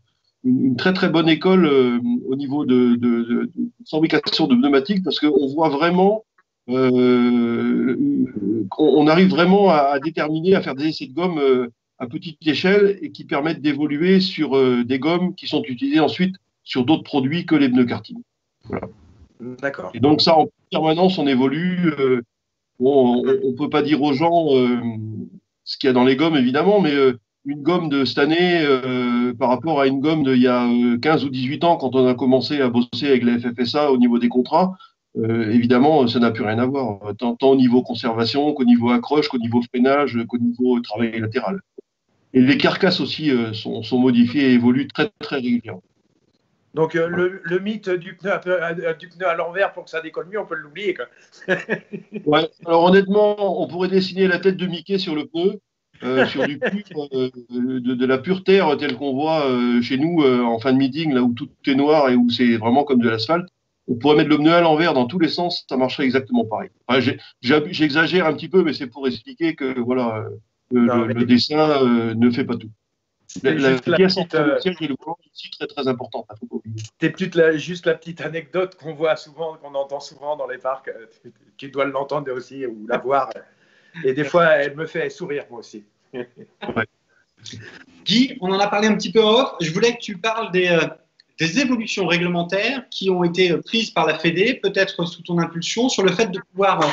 très très bonne école au niveau de fabrication de pneumatiques parce qu'on voit vraiment, on arrive vraiment à déterminer, à faire des essais de gomme à petite échelle et qui permettent d'évoluer sur des gommes qui sont utilisées ensuite sur d'autres produits que les pneus karting. Voilà. D'accord. Et donc ça, en permanence, on évolue. On ne peut pas dire aux gens ce qu'il y a dans les gommes, évidemment, mais une gomme de cette année par rapport à une gomme d'il y a 15 ou 18 ans, quand on a commencé à bosser avec la FFSA au niveau des contrats, évidemment, ça n'a plus rien à voir, tant au niveau conservation qu'au niveau accroche, qu'au niveau freinage, qu'au niveau travail latéral. Et les carcasses aussi sont modifiées et évoluent très, très régulièrement. Donc, le mythe du pneu à l'envers pour que ça décolle mieux, on peut l'oublier, quoi. Ouais. Alors, honnêtement, on pourrait dessiner la tête de Mickey sur le pneu, sur du pur, de la pure terre telle qu'on voit chez nous en fin de meeting, là où tout est noir et où c'est vraiment comme de l'asphalte. On pourrait mettre le pneu à l'envers dans tous les sens, ça marcherait exactement pareil. Enfin, j'exagère un petit peu, mais c'est pour expliquer que voilà, le dessin ne fait pas tout. La pièce entre le siège et le volant est aussi très très importante. C'est juste la petite anecdote qu'on voit souvent, qu'on entend souvent dans les parcs. Tu dois l'entendre aussi ou la voir. Et des fois, elle me fait sourire, moi aussi. Ouais. Guy, on en a parlé un petit peu en off. Je voulais que tu parles des évolutions réglementaires qui ont été prises par la Fédé, peut-être sous ton impulsion, sur le fait de pouvoir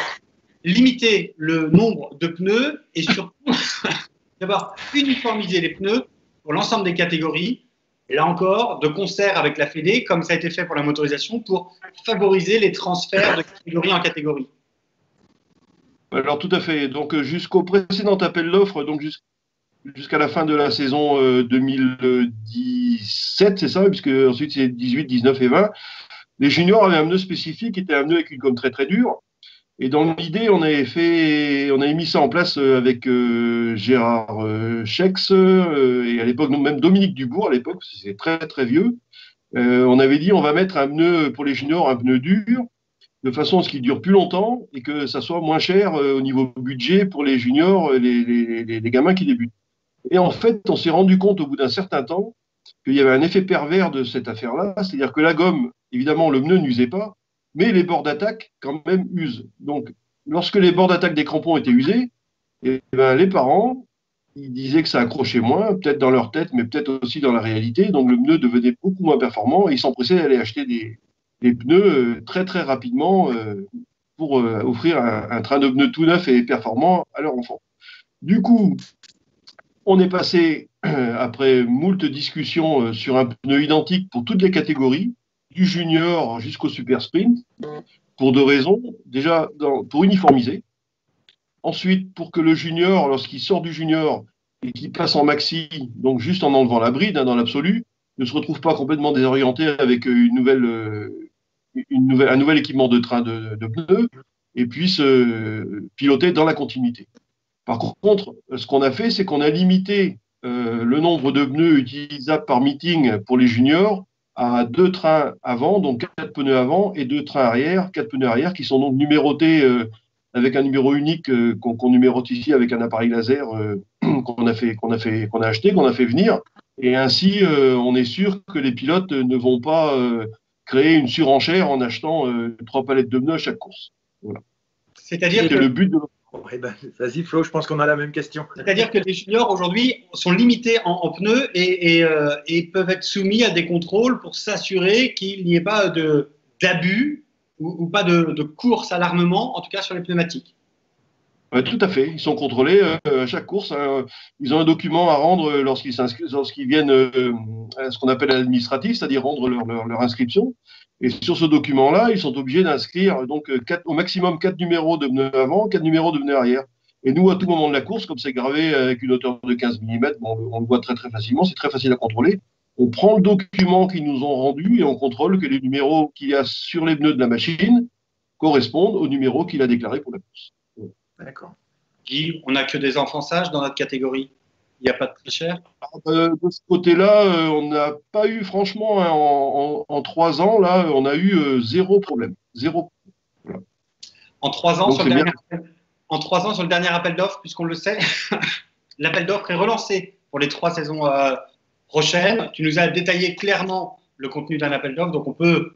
limiter le nombre de pneus et surtout d'abord uniformiser les pneus pour l'ensemble des catégories, et là encore, de concert avec la Fédé, comme ça a été fait pour la motorisation, pour favoriser les transferts de catégorie en catégorie. Alors tout à fait. Donc jusqu'au précédent appel d'offres, donc jusqu'à la fin de la saison 2017, c'est ça, puisque ensuite c'est 18, 19 et 20, les juniors avaient un pneu spécifique qui était un pneu avec une gomme très très dure. Et dans l'idée, on avait mis ça en place avec Gérard Schex et à l'époque, même Dominique Dubourg, à l'époque, c'est très très vieux. On avait dit on va mettre un pneu pour les juniors, un pneu dur, de façon à ce qu'il dure plus longtemps et que ça soit moins cher au niveau budget pour les juniors, les gamins qui débutent. Et en fait, on s'est rendu compte au bout d'un certain temps qu'il y avait un effet pervers de cette affaire-là, c'est-à-dire que la gomme, évidemment, le pneu n'usait pas, mais les bords d'attaque, quand même, usent. Donc, lorsque les bords d'attaque des crampons étaient usés, eh ben, les parents, ils disaient que ça accrochait moins, peut-être dans leur tête, mais peut-être aussi dans la réalité. Donc, le pneu devenait beaucoup moins performant et ils s'empressaient d'aller acheter des pneus très, très rapidement pour offrir un train de pneus tout neuf et performant à leur enfant. Du coup, on est passé, après moult discussions, sur un pneu identique pour toutes les catégories, du junior jusqu'au super sprint, pour deux raisons. Déjà, pour uniformiser. Ensuite, pour que le junior, lorsqu'il sort du junior et qu'il passe en maxi, donc juste en enlevant la bride, dans l'absolu, ne se retrouve pas complètement désorienté avec un nouvel équipement de train de pneus et puisse piloter dans la continuité. Par contre, ce qu'on a fait, c'est qu'on a limité le nombre de pneus utilisables par meeting pour les juniors à 2 trains avant, donc 4 pneus avant, et 2 trains arrière, 4 pneus arrière, qui sont donc numérotés avec un numéro unique qu'on numérote ici avec un appareil laser qu'on a acheté, qu'on a fait venir. Et ainsi, on est sûr que les pilotes ne vont pas créer une surenchère en achetant 3 palettes de pneus à chaque course. Voilà. C'est-à-dire que le but de... Vas-y Flo, je pense qu'on a la même question. C'est-à-dire que les juniors aujourd'hui sont limités en pneus et peuvent être soumis à des contrôles pour s'assurer qu'il n'y ait pas d'abus ou pas de course à l'armement, en tout cas sur les pneumatiques. Ouais, tout à fait. Ils sont contrôlés à chaque course. Ils ont un document à rendre lorsqu'ils viennent à ce qu'on appelle l'administratif, c'est-à-dire rendre leur inscription. Et sur ce document-là, ils sont obligés d'inscrire donc au maximum 4 numéros de pneus avant, 4 numéros de pneus arrière. Et nous, à tout moment de la course, comme c'est gravé avec une hauteur de 15 mm, on le voit très très facilement, c'est très facile à contrôler. On prend le document qu'ils nous ont rendu et on contrôle que les numéros qu'il y a sur les pneus de la machine correspondent aux numéros qu'il a déclarés pour la course. D'accord. Guy, on n'a que des enfants sages dans notre catégorie. Il n'y a pas de tricheur. De ce côté-là, on n'a pas eu, franchement, hein, en 3 ans, là, on a eu 0 problème. 0. Voilà. En 3 ans, sur le dernier appel d'offres, puisqu'on le sait, l'appel d'offres est relancé pour les 3 saisons prochaines. Tu nous as détaillé clairement le contenu d'un appel d'offres, donc on peut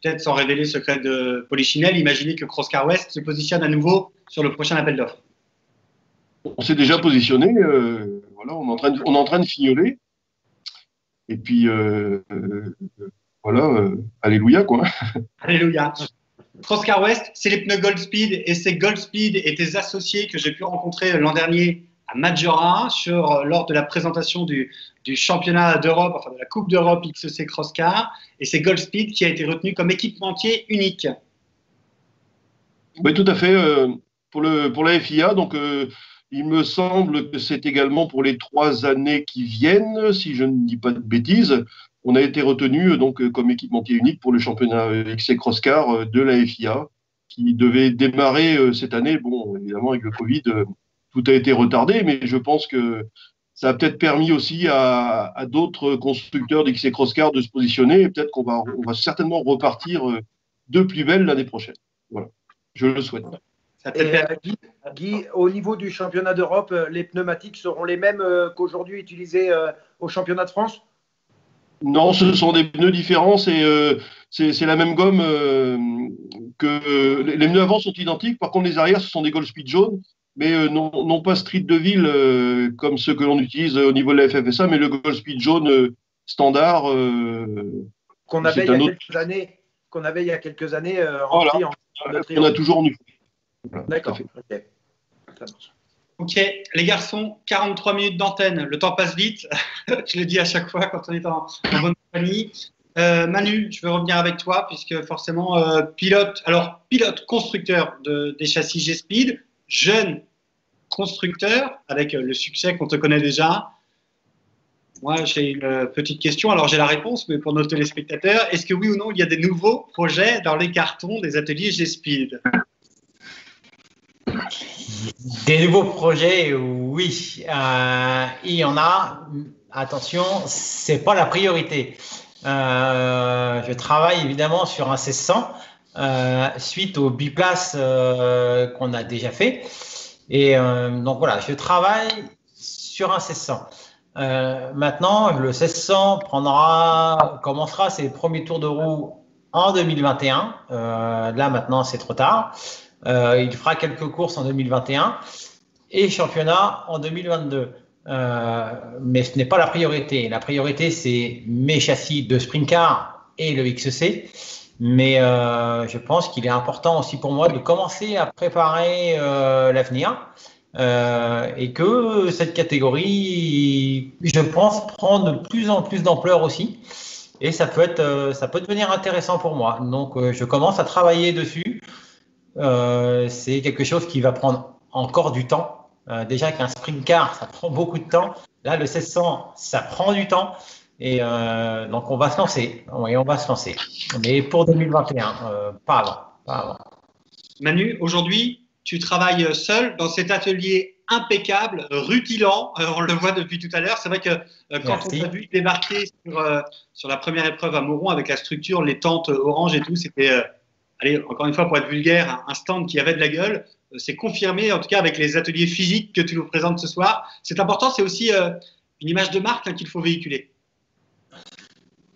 peut-être, sans révéler le secret de Polichinelle, imaginer que Crosscar West se positionne à nouveau sur le prochain appel d'offres. On s'est déjà positionné, voilà, on est en train de fignoler. Et puis, voilà, alléluia, quoi. Alléluia. Crosscar West, c'est les pneus Goldspeed, et c'est Goldspeed et tes associés que j'ai pu rencontrer l'an dernier à Maggiora lors de la présentation du championnat d'Europe, enfin de la Coupe d'Europe XEC Crosscar, et c'est Goldspeed qui a été retenu comme équipementier unique. Oui, tout à fait. Pour la FIA, donc il me semble que c'est également pour les 3 années qui viennent, si je ne dis pas de bêtises. On a été retenu donc comme équipementier unique pour le championnat XC Crosscar de la FIA, qui devait démarrer cette année. Bon, évidemment, avec le Covid, tout a été retardé, mais je pense que ça a peut-être permis aussi à d'autres constructeurs d'XC Crosscar de se positionner, et peut-être qu'on va certainement repartir de plus belle l'année prochaine. Voilà, je le souhaite. Guy, au niveau du championnat d'Europe, les pneumatiques seront les mêmes qu'aujourd'hui utilisés au championnat de France? Non, ce sont des pneus différents. C'est la même gomme que les pneus avant sont identiques. Par contre, les arrières, ce sont des Goldspeed jaunes, mais non pas street de ville comme ceux que l'on utilise au niveau de la FFSA, mais le Goldspeed jaune standard. Qu'on avait il y a quelques années voilà. On a toujours en voilà, d'accord. Ok. Ça marche. Ok, les garçons, 43 minutes d'antenne. Le temps passe vite. Je le dis à chaque fois quand on est en bonne compagnie. Manu, je veux revenir avec toi puisque forcément pilote constructeur des châssis G-Speed, jeune constructeur avec le succès qu'on te connaît déjà. Moi, j'ai une petite question. Alors, j'ai la réponse, mais pour nos téléspectateurs, est-ce que oui ou non, il y a des nouveaux projets dans les cartons des ateliers G-Speed? Des nouveaux projets, oui. Il y en a. Attention, c'est pas la priorité. Je travaille évidemment sur un 1600 suite au biplace qu'on a déjà fait. Et donc voilà, je travaille sur un 1600. Maintenant, le 1600 commencera ses premiers tours de roue en 2021. Là, maintenant, c'est trop tard. Il fera quelques courses en 2021 et championnat en 2022. Mais ce n'est pas la priorité. La priorité, c'est mes châssis de sprint car et le XC. Mais je pense qu'il est important aussi pour moi de commencer à préparer l'avenir. Et que cette catégorie, je pense, prend de plus en plus d'ampleur aussi. Et ça peut devenir intéressant pour moi. Donc, je commence à travailler dessus. C'est quelque chose qui va prendre encore du temps. Déjà qu'un sprint car, ça prend beaucoup de temps. Là, le 1600, ça prend du temps. Et donc, on va se lancer. Oui, on va se lancer. Mais pour 2021, pas avant. Pas avant. Manu, aujourd'hui, tu travailles seul dans cet atelier impeccable, rutilant. On le voit depuis tout à l'heure. C'est vrai que quand on t'a vu débarquer sur la première épreuve à Mauron avec la structure, les tentes orange et tout, c'était, allez, encore une fois, pour être vulgaire, un stand qui avait de la gueule. C'est confirmé, en tout cas, avec les ateliers physiques que tu nous présentes ce soir. C'est important, c'est aussi une image de marque qu'il faut véhiculer.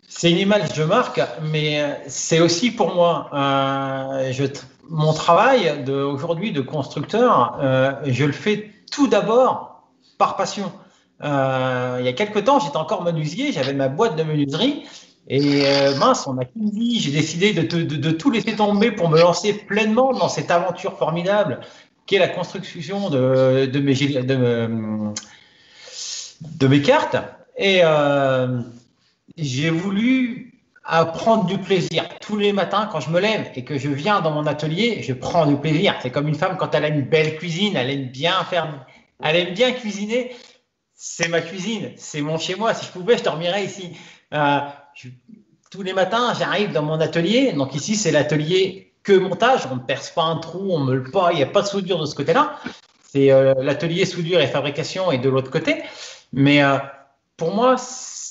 C'est une image de marque, mais c'est aussi pour moi, mon travail aujourd'hui de constructeur, je le fais tout d'abord par passion. Il y a quelques temps, j'étais encore menuisier, j'avais ma boîte de menuiserie et mince, on n'a qu'une vie. J'ai décidé de tout laisser tomber pour me lancer pleinement dans cette aventure formidable qu'est la construction de mes cartes. Et j'ai voulu prendre du plaisir. Tous les matins, quand je me lève et que je viens dans mon atelier, je prends du plaisir. C'est comme une femme quand elle a une belle cuisine, elle aime bien cuisiner. C'est ma cuisine, c'est mon chez moi. Si je pouvais, je dormirais ici. Tous les matins, j'arrive dans mon atelier. Donc ici, c'est l'atelier que montage. On ne perce pas un trou, on ne meule pas, il n'y a pas de soudure de ce côté-là. C'est l'atelier soudure et fabrication et de l'autre côté. Mais pour moi,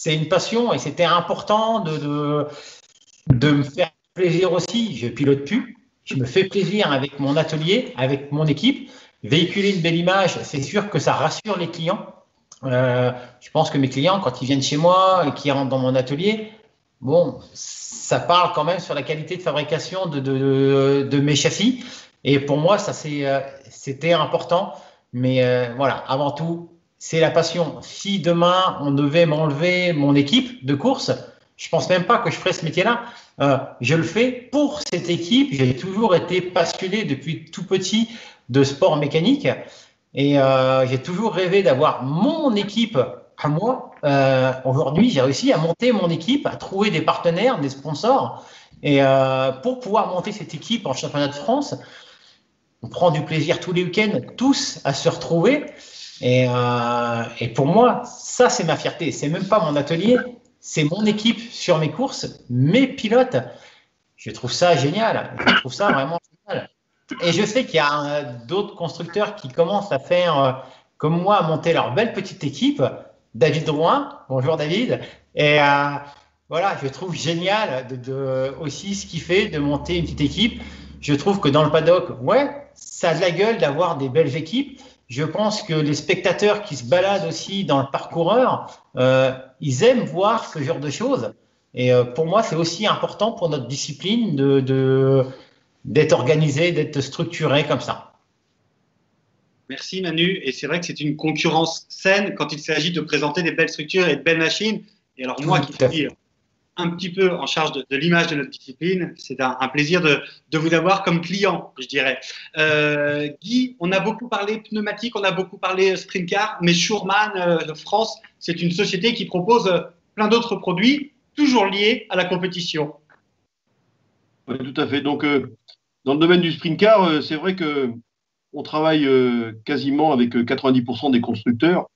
c'est une passion et c'était important de me faire plaisir aussi. Je pilote plus, je me fais plaisir avec mon atelier, avec mon équipe. Véhiculer une belle image, c'est sûr que ça rassure les clients. Je pense que mes clients, quand ils viennent chez moi et qu'ils rentrent dans mon atelier, bon, ça parle quand même sur la qualité de fabrication de mes châssis. Et pour moi, ça c'était important. Mais voilà, avant tout, c'est la passion. Si demain, on devait m'enlever mon équipe de course, je pense même pas que je ferais ce métier-là. Je le fais pour cette équipe. J'ai toujours été passionné depuis tout petit de sport mécanique. Et j'ai toujours rêvé d'avoir mon équipe à moi. Aujourd'hui, j'ai réussi à monter mon équipe, à trouver des partenaires, des sponsors. Et pour pouvoir monter cette équipe en championnat de France, on prend du plaisir tous les week-ends, tous à se retrouver. Et pour moi, ça, c'est ma fierté. C'est même pas mon atelier, c'est mon équipe sur mes courses, mes pilotes. Je trouve ça génial. Je trouve ça vraiment génial. Et je sais qu'il y a d'autres constructeurs qui commencent à faire, comme moi, à monter leur belle petite équipe. David Drouin, bonjour David. Et voilà, je trouve génial aussi ce qu'il fait de monter une petite équipe. Je trouve que dans le paddock, ouais, ça a de la gueule d'avoir des belles équipes. Je pense que les spectateurs qui se baladent aussi dans le parcoureur, ils aiment voir ce genre de choses. Et pour moi, c'est aussi important pour notre discipline d'être organisé, d'être structuré comme ça. Merci Manu. Et c'est vrai que c'est une concurrence saine quand il s'agit de présenter des belles structures et de belles machines. Et alors moi qui suis un petit peu en charge de l'image de notre discipline, c'est un plaisir de vous avoir comme client, je dirais. Guy, on a beaucoup parlé pneumatique, on a beaucoup parlé sprint car, mais Schurman France, c'est une société qui propose plein d'autres produits, toujours liés à la compétition. Oui, tout à fait. Donc, dans le domaine du sprint car, c'est vrai qu'on travaille quasiment avec 90% des constructeurs.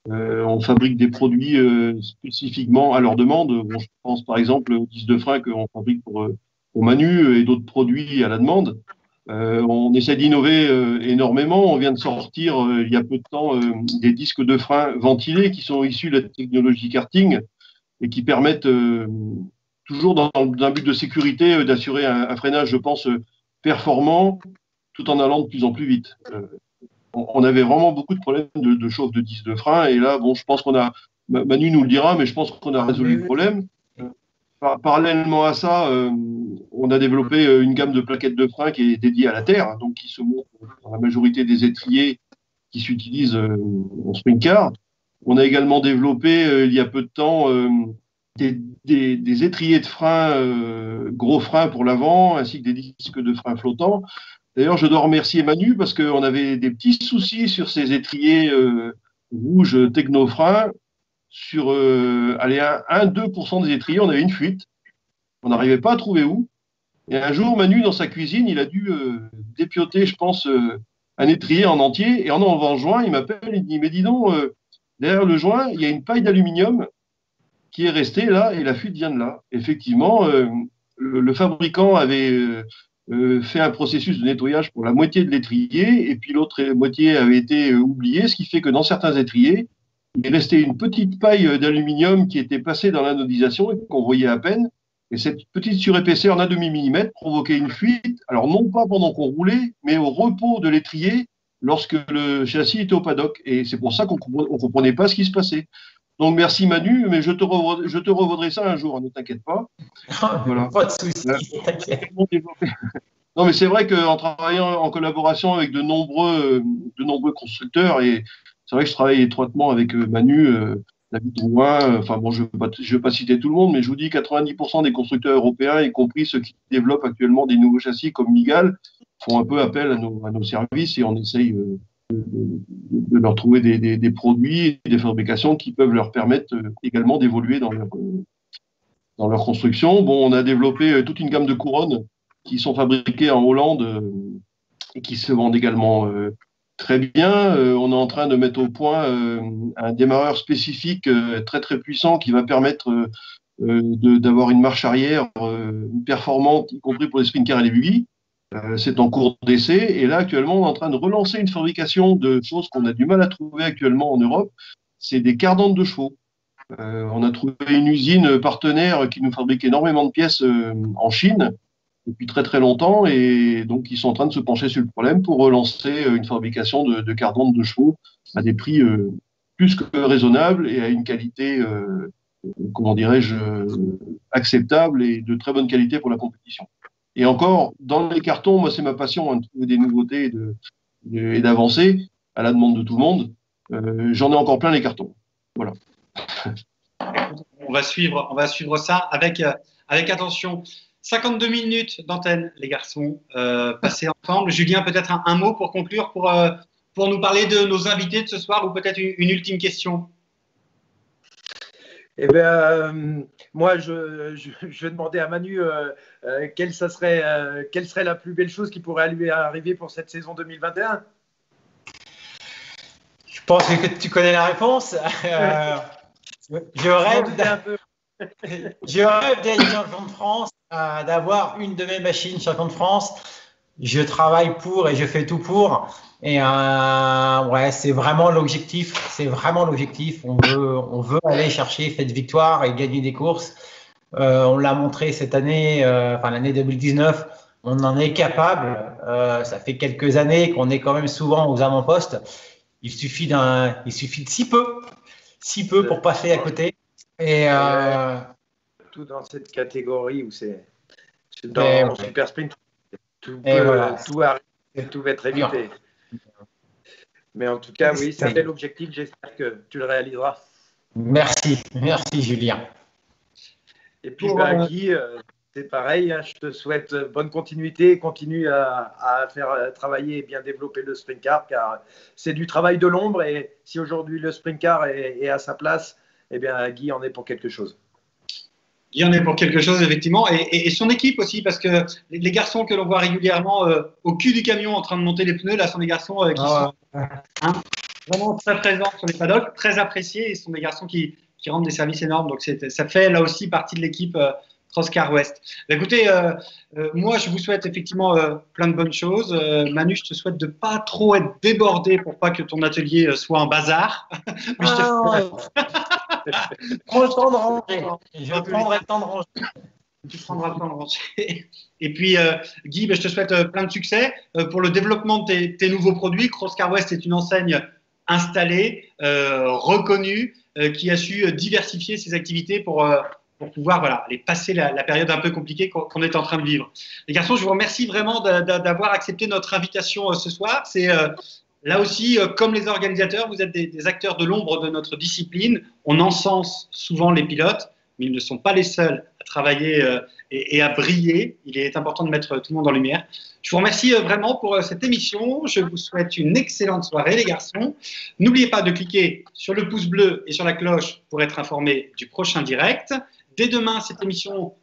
On fabrique des produits spécifiquement à leur demande. Bon, je pense par exemple aux disques de frein qu'on fabrique pour Manu et d'autres produits à la demande. On essaie d'innover énormément. On vient de sortir il y a peu de temps des disques de frein ventilés qui sont issus de la technologie karting et qui permettent toujours dans un but de sécurité d'assurer un freinage, je pense, performant tout en allant de plus en plus vite. On avait vraiment beaucoup de problèmes de chauffe de disques de frein et là, bon, je pense qu'on a Manu nous le dira, mais je pense qu'on a résolu le problème. Parallèlement à ça, on a développé une gamme de plaquettes de frein qui est dédiée à la terre, donc qui se montre dans la majorité des étriers qui s'utilisent en sprint car. On a également développé il y a peu de temps des étriers de frein, gros freins pour l'avant, ainsi que des disques de frein flottants. D'ailleurs, je dois remercier Manu parce qu'on avait des petits soucis sur ces étriers rouges technofreins. Sur 1-2% des étriers, on avait une fuite. On n'arrivait pas à trouver où. Et un jour, Manu, dans sa cuisine, il a dû dépioter, je pense, un étrier en entier. Et en enlevant le joint, il m'appelle, il dit, mais dis donc, derrière le joint, il y a une paille d'aluminium qui est restée là et la fuite vient de là. Effectivement, le fabricant avait fait un processus de nettoyage pour la moitié de l'étrier et puis l'autre moitié avait été oubliée, ce qui fait que dans certains étriers, il restait une petite paille d'aluminium qui était passée dans l'anodisation et qu'on voyait à peine. Et cette petite surépaisseur d'un demi-millimètre provoquait une fuite, alors non pas pendant qu'on roulait, mais au repos de l'étrier lorsque le châssis était au paddock. Et c'est pour ça qu'on ne comprenait pas ce qui se passait. Donc merci Manu, mais je te revaudrai ça un jour, ne t'inquiète pas. Voilà. Pas de souci, t'inquiète. Non, mais c'est vrai qu'en travaillant en collaboration avec de nombreux constructeurs, et c'est vrai que je travaille étroitement avec Manu, David Drouin, enfin bon, je ne vais pas citer tout le monde, mais je vous dis 90% des constructeurs européens, y compris ceux qui développent actuellement des nouveaux châssis comme Migal, font un peu appel à nos services et on essaye de leur trouver des produits et des fabrications qui peuvent leur permettre également d'évoluer dans leur construction. Bon, on a développé toute une gamme de couronnes qui sont fabriquées en Hollande et qui se vendent également très bien. On est en train de mettre au point un démarreur spécifique très très puissant qui va permettre d'avoir une marche arrière performante, y compris pour les sprint cars et les buggy. C'est en cours d'essai et là actuellement on est en train de relancer une fabrication de choses qu'on a du mal à trouver actuellement en Europe. C'est des cardantes de chevaux. On a trouvé une usine partenaire qui nous fabrique énormément de pièces en Chine depuis très très longtemps et donc ils sont en train de se pencher sur le problème pour relancer une fabrication de cardantes de chevaux à des prix plus que raisonnables et à une qualité, comment dirais-je, acceptable et de très bonne qualité pour la compétition. Et encore, dans les cartons, moi c'est ma passion de trouver des nouveautés et d'avancer à la demande de tout le monde. J'en ai encore plein les cartons. Voilà. On va suivre ça avec attention. 52 minutes d'antenne, les garçons, passés ensemble. Julien, peut-être un mot pour conclure, pour nous parler de nos invités de ce soir ou peut-être une ultime question. Eh bien, moi, je vais demander à Manu quelle serait la plus belle chose qui pourrait lui arriver pour cette saison 2021. Je pense que tu connais la réponse. Je rêve d'être champion de France, d'avoir une de mes machines champion de France. Je travaille pour et je fais tout pour. Et ouais, c'est vraiment l'objectif. C'est vraiment l'objectif. On veut aller chercher cette victoire et gagner des courses. On l'a montré cette année, l'année 2019. On en est capable. Ça fait quelques années qu'on est quand même souvent aux avant-postes. Il suffit de si peu pour passer à côté. Et tout dans cette catégorie où c'est dans Super Sprint, tout va être évité. Mais en tout cas, oui, c'est un bel objectif. J'espère que tu le réaliseras. Merci Julien. Et puis Guy, c'est pareil. Hein, je te souhaite bonne continuité. Continue à faire travailler et bien développer le sprint car c'est du travail de l'ombre. Et si aujourd'hui le sprint car est à sa place, eh bien Guy en est pour quelque chose. Il y en est pour quelque chose, effectivement, et son équipe aussi, parce que les garçons que l'on voit régulièrement au cul du camion en train de monter les pneus, là, sont des garçons qui sont vraiment très présents sur les paddocks, très appréciés, et ce sont des garçons qui rendent des services énormes. Donc, ça fait là aussi partie de l'équipe Crosscar West. Écoutez, moi, je vous souhaite effectivement plein de bonnes choses. Manu, je te souhaite de ne pas trop être débordé pour pas que ton atelier soit un bazar. Prends le temps de ranger. Je prendrai le temps de ranger. Tu prendras le temps de ranger. Et puis, Guy, je te souhaite plein de succès pour le développement de tes nouveaux produits. Crosscar West est une enseigne installé, reconnu, qui a su diversifier ses activités pour pouvoir aller passer la période un peu compliquée qu'on est en train de vivre. Les garçons, je vous remercie vraiment d'avoir accepté notre invitation ce soir. C'est là aussi, comme les organisateurs, vous êtes des acteurs de l'ombre de notre discipline. On encense souvent les pilotes, mais ils ne sont pas les seuls à travailler et à briller. Il est important de mettre tout le monde en lumière. Je vous remercie vraiment pour cette émission. Je vous souhaite une excellente soirée, les garçons. N'oubliez pas de cliquer sur le pouce bleu et sur la cloche pour être informé du prochain direct. Dès demain, cette émission,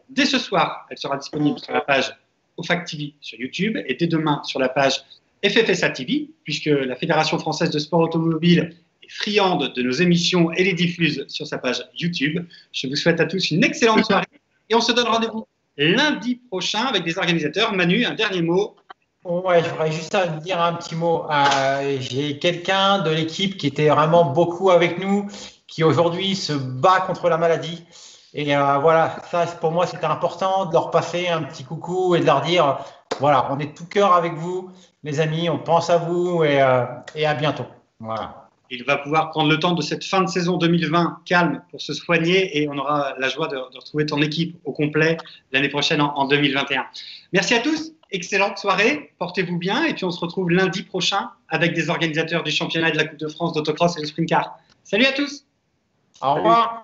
dès ce soir, elle sera disponible sur la page OFAC TV sur YouTube et dès demain sur la page FFSA TV, puisque la Fédération française de sport automobile est friande de nos émissions et les diffuse sur sa page YouTube. Je vous souhaite à tous une excellente soirée et on se donne rendez-vous lundi prochain avec des organisateurs. Manu, un dernier mot. Ouais, je voudrais juste dire un petit mot. J'ai quelqu'un de l'équipe qui était vraiment beaucoup avec nous, qui aujourd'hui se bat contre la maladie. Et voilà, ça pour moi c'était important de leur passer un petit coucou et de leur dire, voilà, on est tout cœur avec vous, les amis, on pense à vous et à bientôt. Voilà. Il va pouvoir prendre le temps de cette fin de saison 2020 calme pour se soigner et on aura la joie de retrouver ton équipe au complet l'année prochaine en 2021. Merci à tous, excellente soirée, portez-vous bien et puis on se retrouve lundi prochain avec des organisateurs du championnat de la Coupe de France d'autocross et de sprint car. Salut à tous. Au revoir.